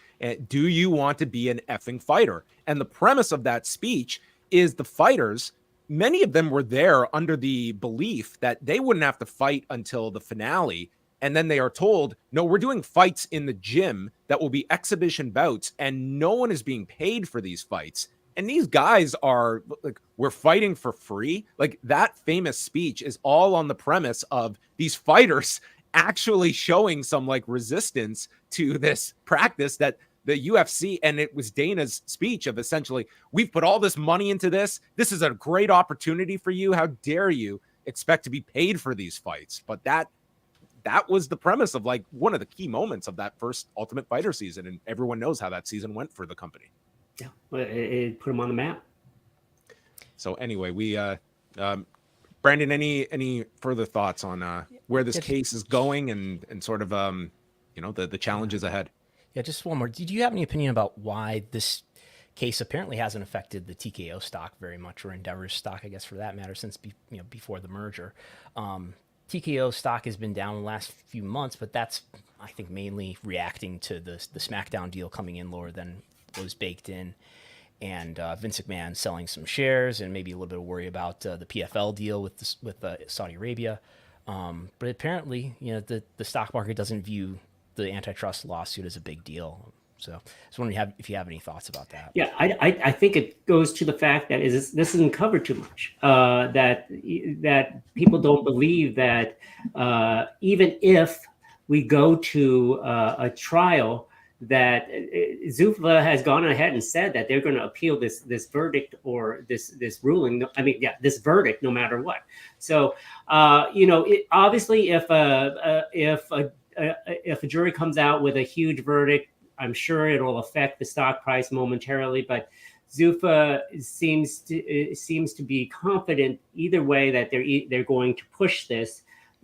Do you want to be an effing fighter? And the premise of that speech is the fighters, many of them were there under the belief that they wouldn't have to fight until the finale. And then they are told, no, we're doing fights in the gym that will be exhibition bouts, and no one is being paid for these fights. And these guys are like, we're fighting for free. Like, that famous speech is all on the premise of these fighters actually showing some like resistance to this practice that the UFC, and it was Dana's speech of essentially, we've put all this money into this. This is a great opportunity for you. How dare you expect to be paid for these fights? But that was the premise of like one of the key moments of that first Ultimate Fighter season. And everyone knows how that season went for the company. Yeah, it put them on the map. So anyway, we Brandon, any further thoughts on where this case is going and sort of the challenges ahead? Yeah, just one more. Did you have any opinion about why this case apparently hasn't affected the TKO stock very much, or Endeavor's stock, I guess, for that matter, since before the merger? TKO stock has been down the last few months, but that's, I think, mainly reacting to the SmackDown deal coming in lower than was baked in, and Vince McMahon selling some shares, and maybe a little bit of worry about the PFL deal with Saudi Arabia. But apparently, the stock market doesn't view the antitrust lawsuit as a big deal. So I was wondering if you have any thoughts about that. Yeah, I think it goes to the fact that this isn't covered too much. That people don't believe that even if we go to a trial, that Zuffa has gone ahead and said that they're going to appeal this verdict or this ruling. This verdict, no matter what. So, obviously, if a jury comes out with a huge verdict, I'm sure it'll affect the stock price momentarily. But Zuffa seems to be confident either way that they're going to push this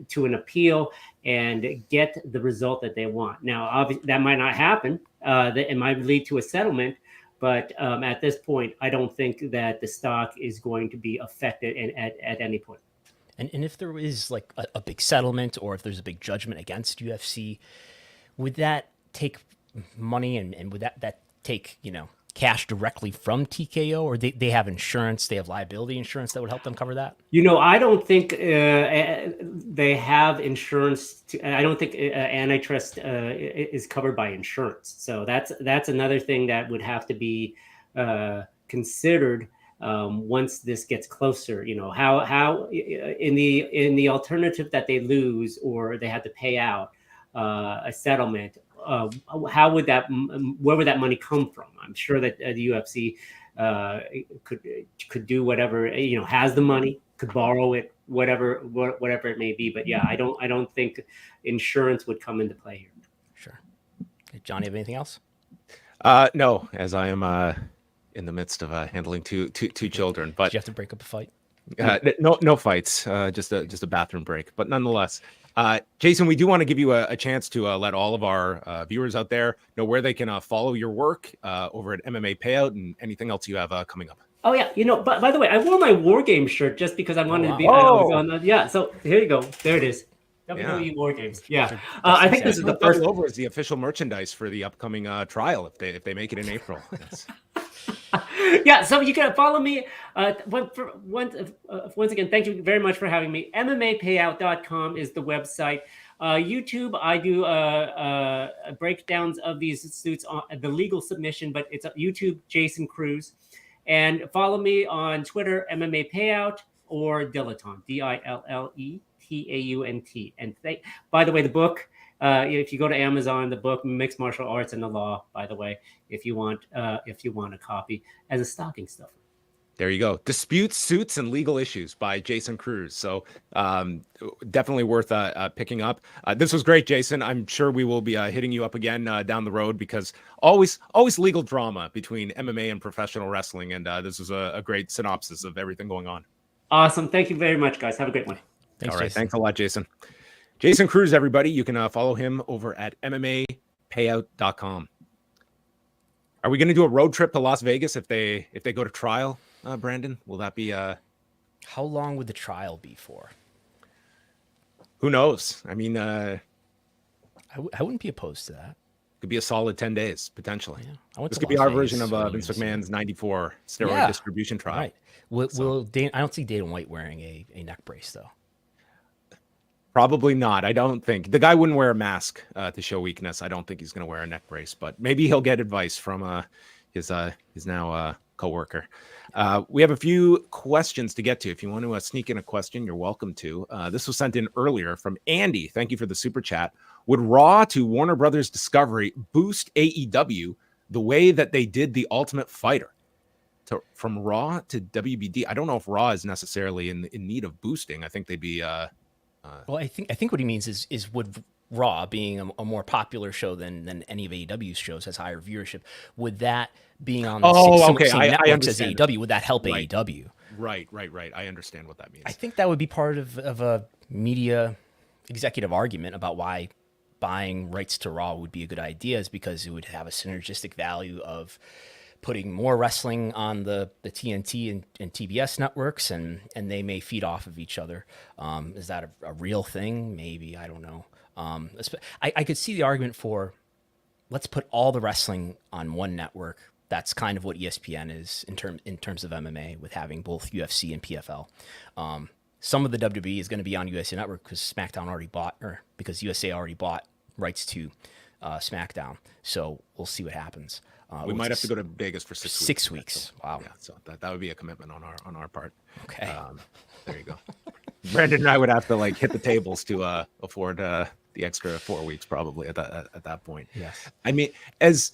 to an appeal and get the result that they want. Now, obviously, that might not happen. That it might lead to a settlement, But at this point, I don't think that the stock is going to be affected at any point. And if there is like a big settlement, or if there's a big judgment against UFC, would that take money and would that take, cash directly from TKO, or they have insurance, they have liability insurance that would help them cover that? I don't think they have insurance. I don't think antitrust is covered by insurance. So that's another thing that would have to be considered once this gets closer. How in the alternative that they lose or they have to pay out a settlement. Where would that money come from? I'm sure that the UFC could do whatever, has the money, could borrow it, whatever it may be. But yeah, I don't think insurance would come into play here. Sure. Okay, Johnny, have anything else? No, as I am in the midst of handling two children. But did you have to break up a fight? No fights, just a bathroom break. But nonetheless. Jason, we do want to give you a chance to let all of our viewers out there know where they can follow your work over at MMA Payout and anything else you have coming up. Oh yeah, but by the way, I wore my War Games shirt just because I wanted to be. So here you go. There it is. WWE War Games. Yeah, I think this is the first. Over as the official merchandise for the upcoming trial if they make it in April. Yes. Yeah, so you can follow me. Once again, thank you very much for having me. MMApayout.com is the website. YouTube, I do breakdowns of these suits on the legal submission, but it's YouTube, Jason Cruz. And follow me on Twitter, MMA Payout, or Dilettaunt, DILLETAUNT. And by the way, the book. If you go to Amazon, the book Mixed Martial Arts and the Law, by the way, if you want a copy as a stocking stuffer. There you go. Disputes, Suits, and Legal Issues by Jason Cruz. So definitely worth picking up. This was great, Jason. I'm sure we will be hitting you up again down the road because always legal drama between MMA and professional wrestling. And this was a great synopsis of everything going on. Awesome. Thank you very much, guys. Have a great one. All right. Jason. Thanks a lot, Jason. Jason Cruz, everybody. You can follow him over at MMApayout.com. Are we going to do a road trip to Las Vegas if they go to trial, Brandon? Will that be How long would the trial be for? Who knows? I mean, I wouldn't be opposed to that. Could be a solid 10 days, potentially. Yeah. This could be our version of Vince McMahon's 94 steroid distribution trial. Right. I don't see Dana White wearing a neck brace, though. Probably not. I don't think. The guy wouldn't wear a mask to show weakness. I don't think he's going to wear a neck brace, but maybe he'll get advice from his now coworker. We have a few questions to get to. If you want to sneak in a question, you're welcome to. This was sent in earlier from Andy. Thank you for the super chat. Would Raw to Warner Brothers Discovery boost AEW the way that they did The Ultimate Fighter? From Raw to WBD, I don't know if Raw is necessarily in need of boosting. I think they'd be... Well, I think what he means is would Raw being a more popular show than any of AEW's shows has higher viewership, would that being on the same networks as AEW, would that help AEW? Right. I understand what that means. I think that would be part of a media executive argument about why buying rights to Raw would be a good idea, is because it would have a synergistic value of putting more wrestling on the TNT and TBS networks, and they may feed off of each other. Is that a real thing? Maybe, I don't know. I could see the argument for, let's put all the wrestling on one network. That's kind of what ESPN is in terms of MMA, with having both UFC and PFL. Some of the WWE is going to be on USA Network because SmackDown already bought, or because USA already bought rights to SmackDown. So we'll see what happens. We might have to go to Vegas for 6 weeks. 6 weeks. So, wow. Yeah, so that would be a commitment on our part. Okay. There you go. Brandon and I would have to hit the tables to afford the extra 4 weeks probably at that point. Yes. I mean, as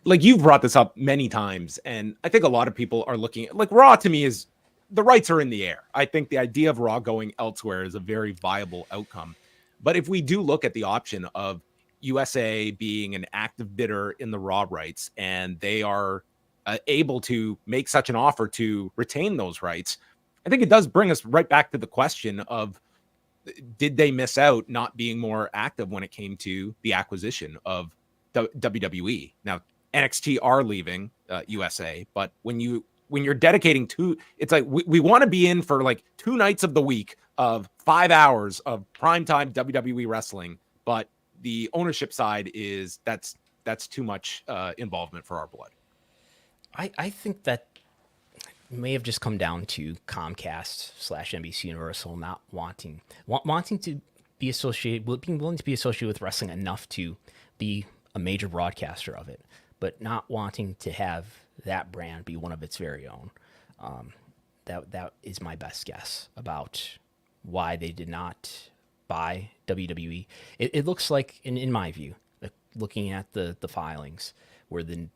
you've brought this up many times, and I think a lot of people are looking at Raw. To me, is the rights are in the air. I think the idea of Raw going elsewhere is a very viable outcome. But if we do look at the option of USA being an active bidder in the Raw rights, and they are able to make such an offer to retain those rights, I think it does bring us right back to the question of, did they miss out not being more active when it came to the acquisition of WWE? Now, NXT are leaving USA, but when you're dedicating it's like we want to be in for like 2 nights of the week of 5 hours of primetime WWE wrestling, but the ownership side is that's too much involvement for our blood. I think that may have just come down to Comcast / NBC Universal not wanting to be associated, being willing to be associated with wrestling enough to be a major broadcaster of it, but not wanting to have that brand be one of its very own. That is my best guess about why they did not buy WWE. It looks like, in my view, looking at the filings where the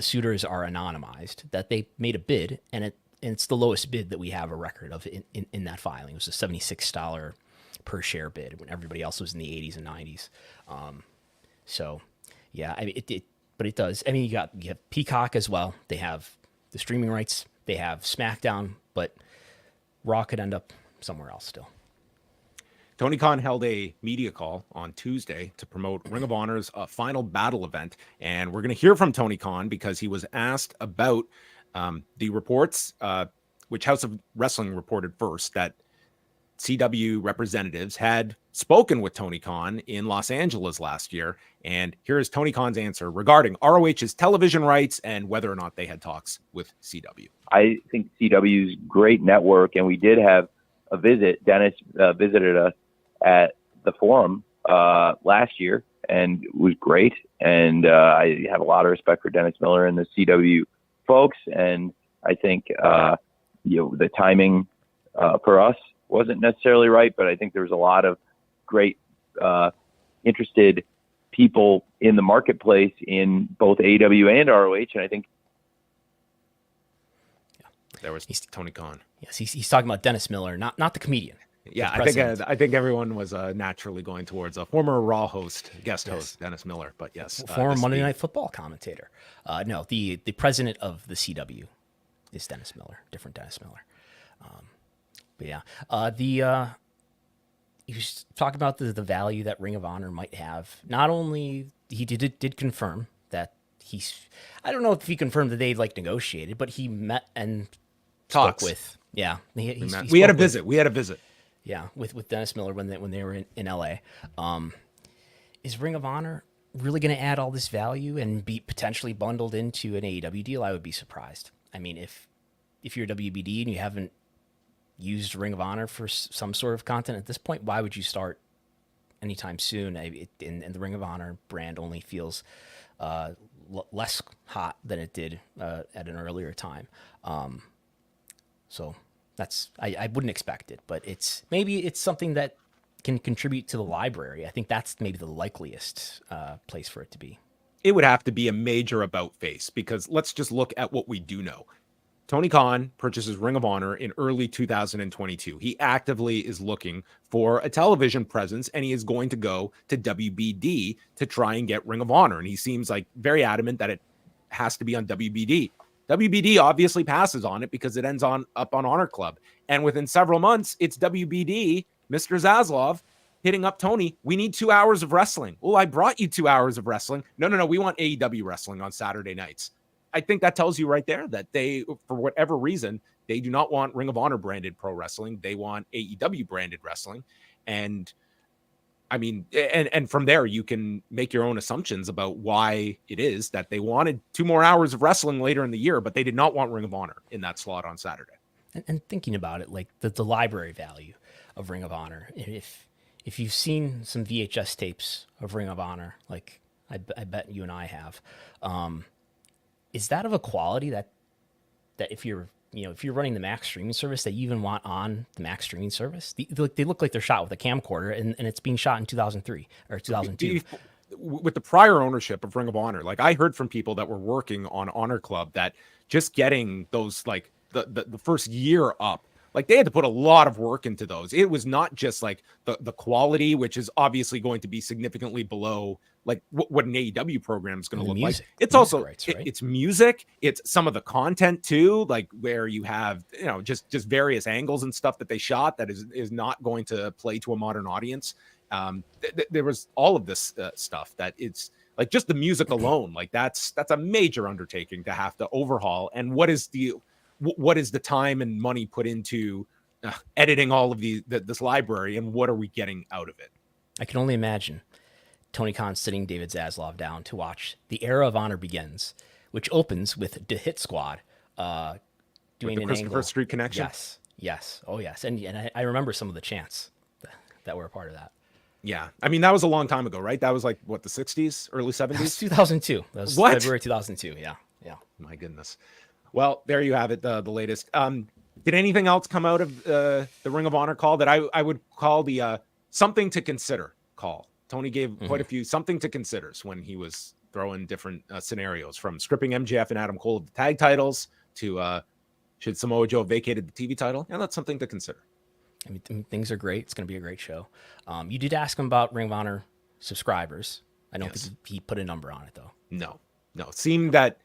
suitors are anonymized, that they made a bid, and it's the lowest bid that we have a record of in that filing. It was a $76 per share bid when everybody else was in the 80s and 90s. So yeah, I mean, but it does. I mean, you have Peacock as well. They have the streaming rights. They have SmackDown, but Raw could end up somewhere else still. Tony Khan held a media call on Tuesday to promote Ring of Honor's Final Battle event, and we're going to hear from Tony Khan because he was asked about the reports, which House of Wrestling reported first, that CW representatives had spoken with Tony Khan in Los Angeles last year. And here is Tony Khan's answer regarding ROH's television rights and whether or not they had talks with CW. I think CW's great network, and we did have a visit. Dennis visited us at the forum last year, and it was great. And I have a lot of respect for Dennis Miller and the CW folks. And I think the timing for us wasn't necessarily right, but I think there was a lot of great interested people in the marketplace in both AEW and ROH. And I think there was Tony Khan. Yes, he's talking about Dennis Miller, not the comedian. Yeah, I think everyone was naturally going towards a former Raw guest host, Dennis Miller. But yes, former Monday Night Football commentator. No, the president of the CW is Dennis Miller, different Dennis Miller. But yeah, he was talking about the value that Ring of Honor might have. Not only he did confirm that I don't know if he confirmed that they'd negotiated, but he met and talked with. Yeah, we had a visit. Yeah, with Dennis Miller when they were in LA. Is Ring of Honor really going to add all this value and be potentially bundled into an AEW deal? I would be surprised. I mean, if you're WBD and you haven't used Ring of Honor for some sort of content at this point, why would you start anytime soon? And the Ring of Honor brand only feels less hot than it did at an earlier time. So I wouldn't expect it, but maybe it's something that can contribute to the library. I think that's maybe the likeliest place for it to be. It would have to be a major about face, because let's just look at what we do know. Tony Khan purchases Ring of Honor in early 2022. He actively is looking for a television presence, and he is going to go to WBD to try and get Ring of Honor. And he seems very adamant that it has to be on WBD. WBD obviously passes on it because it ends up on Honor Club. And within several months, it's WBD, Mr. Zaslav, hitting up Tony. We need 2 hours of wrestling. Oh, I brought you 2 hours of wrestling. No. We want AEW wrestling on Saturday nights. I think that tells you right there that they, for whatever reason, they do not want Ring of Honor branded pro wrestling. They want AEW branded wrestling. And I mean, and from there, you can make your own assumptions about why it is that they wanted 2 more hours of wrestling later in the year, but they did not want Ring of Honor in that slot on Saturday. And thinking about it, the library value of Ring of Honor, if you've seen some VHS tapes of Ring of Honor, I bet you and I have, is that of a quality that if you're running the Max streaming service, that you even want on the Max streaming service? They look like they're shot with a camcorder, and it's being shot in 2003 or 2002. With the prior ownership of Ring of Honor, I heard from people that were working on Honor Club that just getting those the first year up, they had to put a lot of work into those. It was not just the quality, which is obviously going to be significantly below what an AEW program is going to look music, like. It's also rights, right? It's music. It's some of the content too, where you have just various angles and stuff that they shot that is not going to play to a modern audience. There was all of this stuff that it's like just the music alone, like that's a major undertaking to have to overhaul. And what is the time and money put into editing all of this library, and what are we getting out of it? I can only imagine Tony Khan sitting David Zaslav down to watch The Era of Honor Begins, which opens with the Hit Squad doing the an Christopher angle. Street connection. Yes. Oh, yes. And I remember some of the chants that were a part of that. Yeah. I mean, that was a long time ago, right? That was like, what, the 60s, early 70s? That was 2002. That was what? February 2002. Yeah. My goodness. Well, there you have it, the latest. Did anything else come out of the Ring of Honor call that I would call the something to consider call? Tony gave quite a few something to considers when he was throwing different scenarios, from stripping MJF and Adam Cole of the tag titles to should Samoa Joe have vacated the TV title? Yeah, that's something to consider. I mean, things are great. It's going to be a great show. You did ask him about Ring of Honor subscribers. I don't think he put a number on it, though. No. It seemed that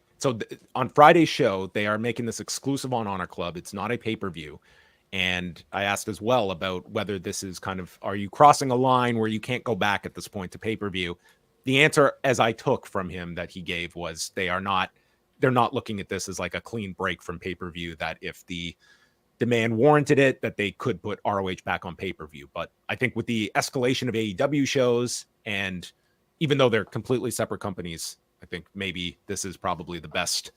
on Friday's show, they are making this exclusive on Honor Club. It's not a pay-per-view. And I asked as well about whether this is kind of, are you crossing a line where you can't go back at this point to pay-per-view? The answer, as I took from him that he gave, was they're not looking at this as like a clean break from pay-per-view, that if the demand warranted it, that they could put ROH back on pay-per-view. But I think with the escalation of AEW shows, and even though they're completely separate companies, I think maybe this is probably the best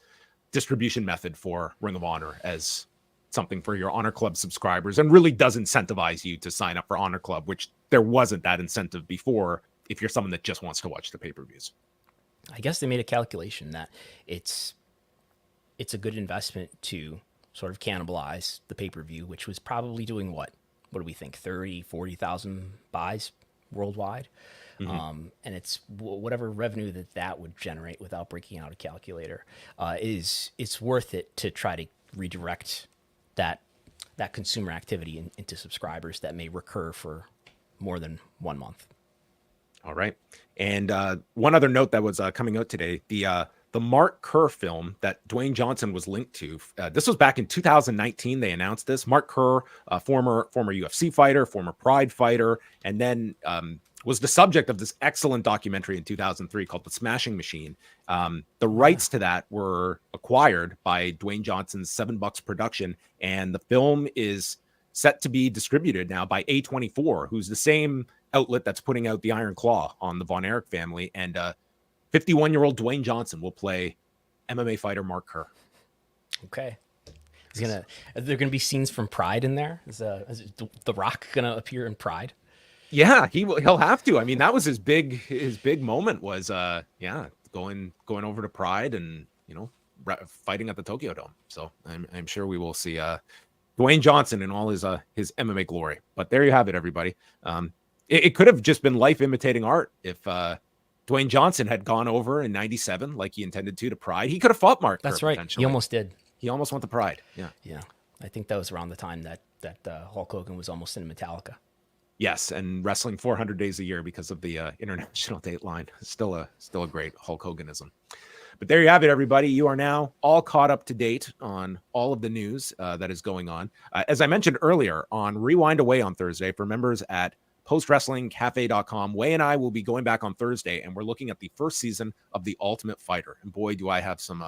distribution method for Ring of Honor as something for your Honor Club subscribers, and really does incentivize you to sign up for Honor Club, which there wasn't that incentive before if you're someone that just wants to watch the pay-per-views. I guess they made a calculation that it's a good investment to sort of cannibalize the pay-per-view, which was probably doing what do we think, 30, 40,000 buys worldwide. And it's whatever revenue that would generate without breaking out a calculator it's worth it to try to redirect that consumer activity into subscribers that may recur for more than 1 month. All right. And one other note that was coming out today, the Mark Kerr film that Dwayne Johnson was linked to. This was back in 2019. They announced this. Mark Kerr, former UFC fighter, former Pride fighter, and then was the subject of this excellent documentary in 2003 called The Smashing Machine. The rights to that were acquired by Dwayne Johnson's $7 production, and the film is set to be distributed now by A24, who's the same outlet that's putting out the Iron Claw on the Von Erich family. And 51-year-old Dwayne Johnson will play MMA fighter Mark Kerr. Okay. Are there gonna be scenes from Pride in there? Is The Rock gonna appear in Pride? Yeah, he'll have to. I mean, that was his big moment was going over to Pride and fighting at the Tokyo Dome. So I'm sure we will see Dwayne Johnson in all his MMA glory. But there you have it, everybody. It could have just been life imitating art if Dwayne Johnson had gone over in '97 like he intended to Pride. He could have fought Mark. That's Kerr, right. He almost did. He almost went to Pride. Yeah. I think that was around the time that Hulk Hogan was almost in Metallica. Yes, and wrestling 400 days a year because of the international dateline. Still a great Hulk Hoganism. But there you have it, everybody. You are now all caught up to date on all of the news that is going on. As I mentioned earlier, on Rewind Away on Thursday, for members at postwrestlingcafe.com, Way and I will be going back on Thursday, and we're looking at the first season of The Ultimate Fighter. And boy, do I have some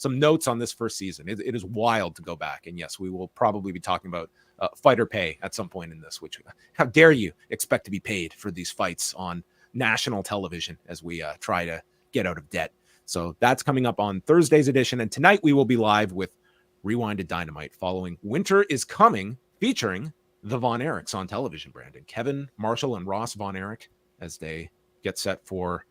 notes on this first season. It is wild to go back. And yes, we will probably be talking about fighter pay at some point in this, which how dare you expect to be paid for these fights on national television as we try to get out of debt. So that's coming up on Thursday's edition. And tonight we will be live with Rewinded Dynamite following Winter is Coming, featuring the Von Erichs on television, Brandon. Kevin, Marshall, and Ross Von Erich as they get set for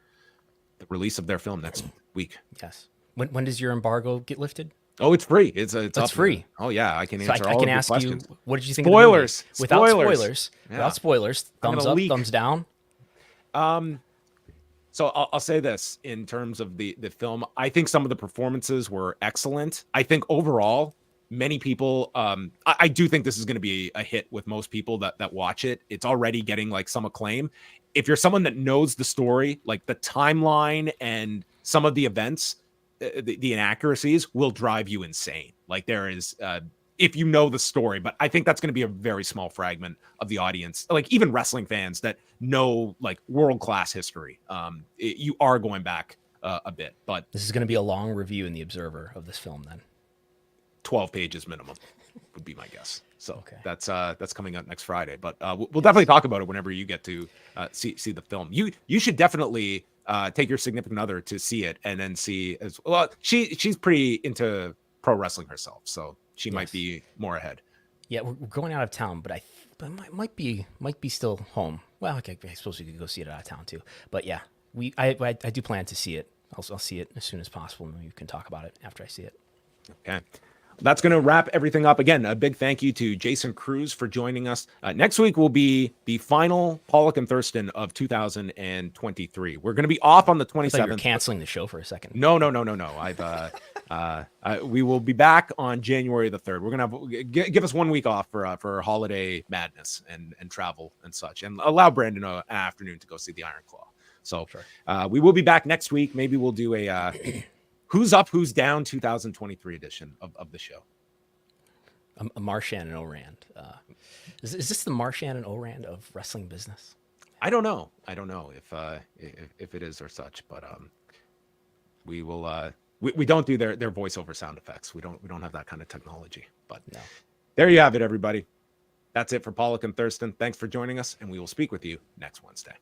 the release of their film next week. Yes. When does your embargo get lifted? Oh, it's free. It's up free. Oh yeah, I can So answer I all can of your ask questions. you, what did you think? Spoilers. Of the movie? Without Spoilers. Yeah. Without spoilers. Thumbs up, leak. thumbs down. So I'll say this in terms of the film. I think some of the performances were excellent. I think overall, many people, I do think this is going to be a hit with most people that watch it. It's already getting like some acclaim. If you're someone that knows the story, like the timeline and some of the events, the inaccuracies will drive you insane. Like there is if you know the story, but I think that's going to be a very small fragment of the audience, like even wrestling fans that know like world-class history. You are going back a bit, but this is going to be a long review in the Observer of this film then. 12 pages minimum would be my guess. So Okay. That's coming up next Friday, but we'll definitely talk about it whenever you get to see the film. You should definitely take your significant other to see it, and then see as well. She's pretty into pro wrestling herself, so she might be more ahead. Yeah, we're going out of town, but might be still home. Well, okay, I suppose we could go see it out of town too. But yeah, I do plan to see it. I'll see it as soon as possible, and we can talk about it after I see it. Okay. That's going to wrap everything up. Again, a big thank you to Jason Cruz for joining us. Next week will be the final Pollock and Thurston of 2023. We're going to be off on the 27th. I thought you were canceling the show for a second. No. We will be back on January the 3rd. We're going to give us 1 week off for holiday madness and travel and such, and allow Brandon an afternoon to go see the Iron Claw. So sure. We will be back next week. Maybe we'll do a Who's Up, Who's Down 2023 edition of the show. A Marshan and Orand. Is this the Marshan and Orand of wrestling business? I don't know if it is or such, but we will. We don't do their voiceover sound effects. We don't have that kind of technology. But no. There you have it, everybody. That's it for Pollock and Thurston. Thanks for joining us, and we will speak with you next Wednesday.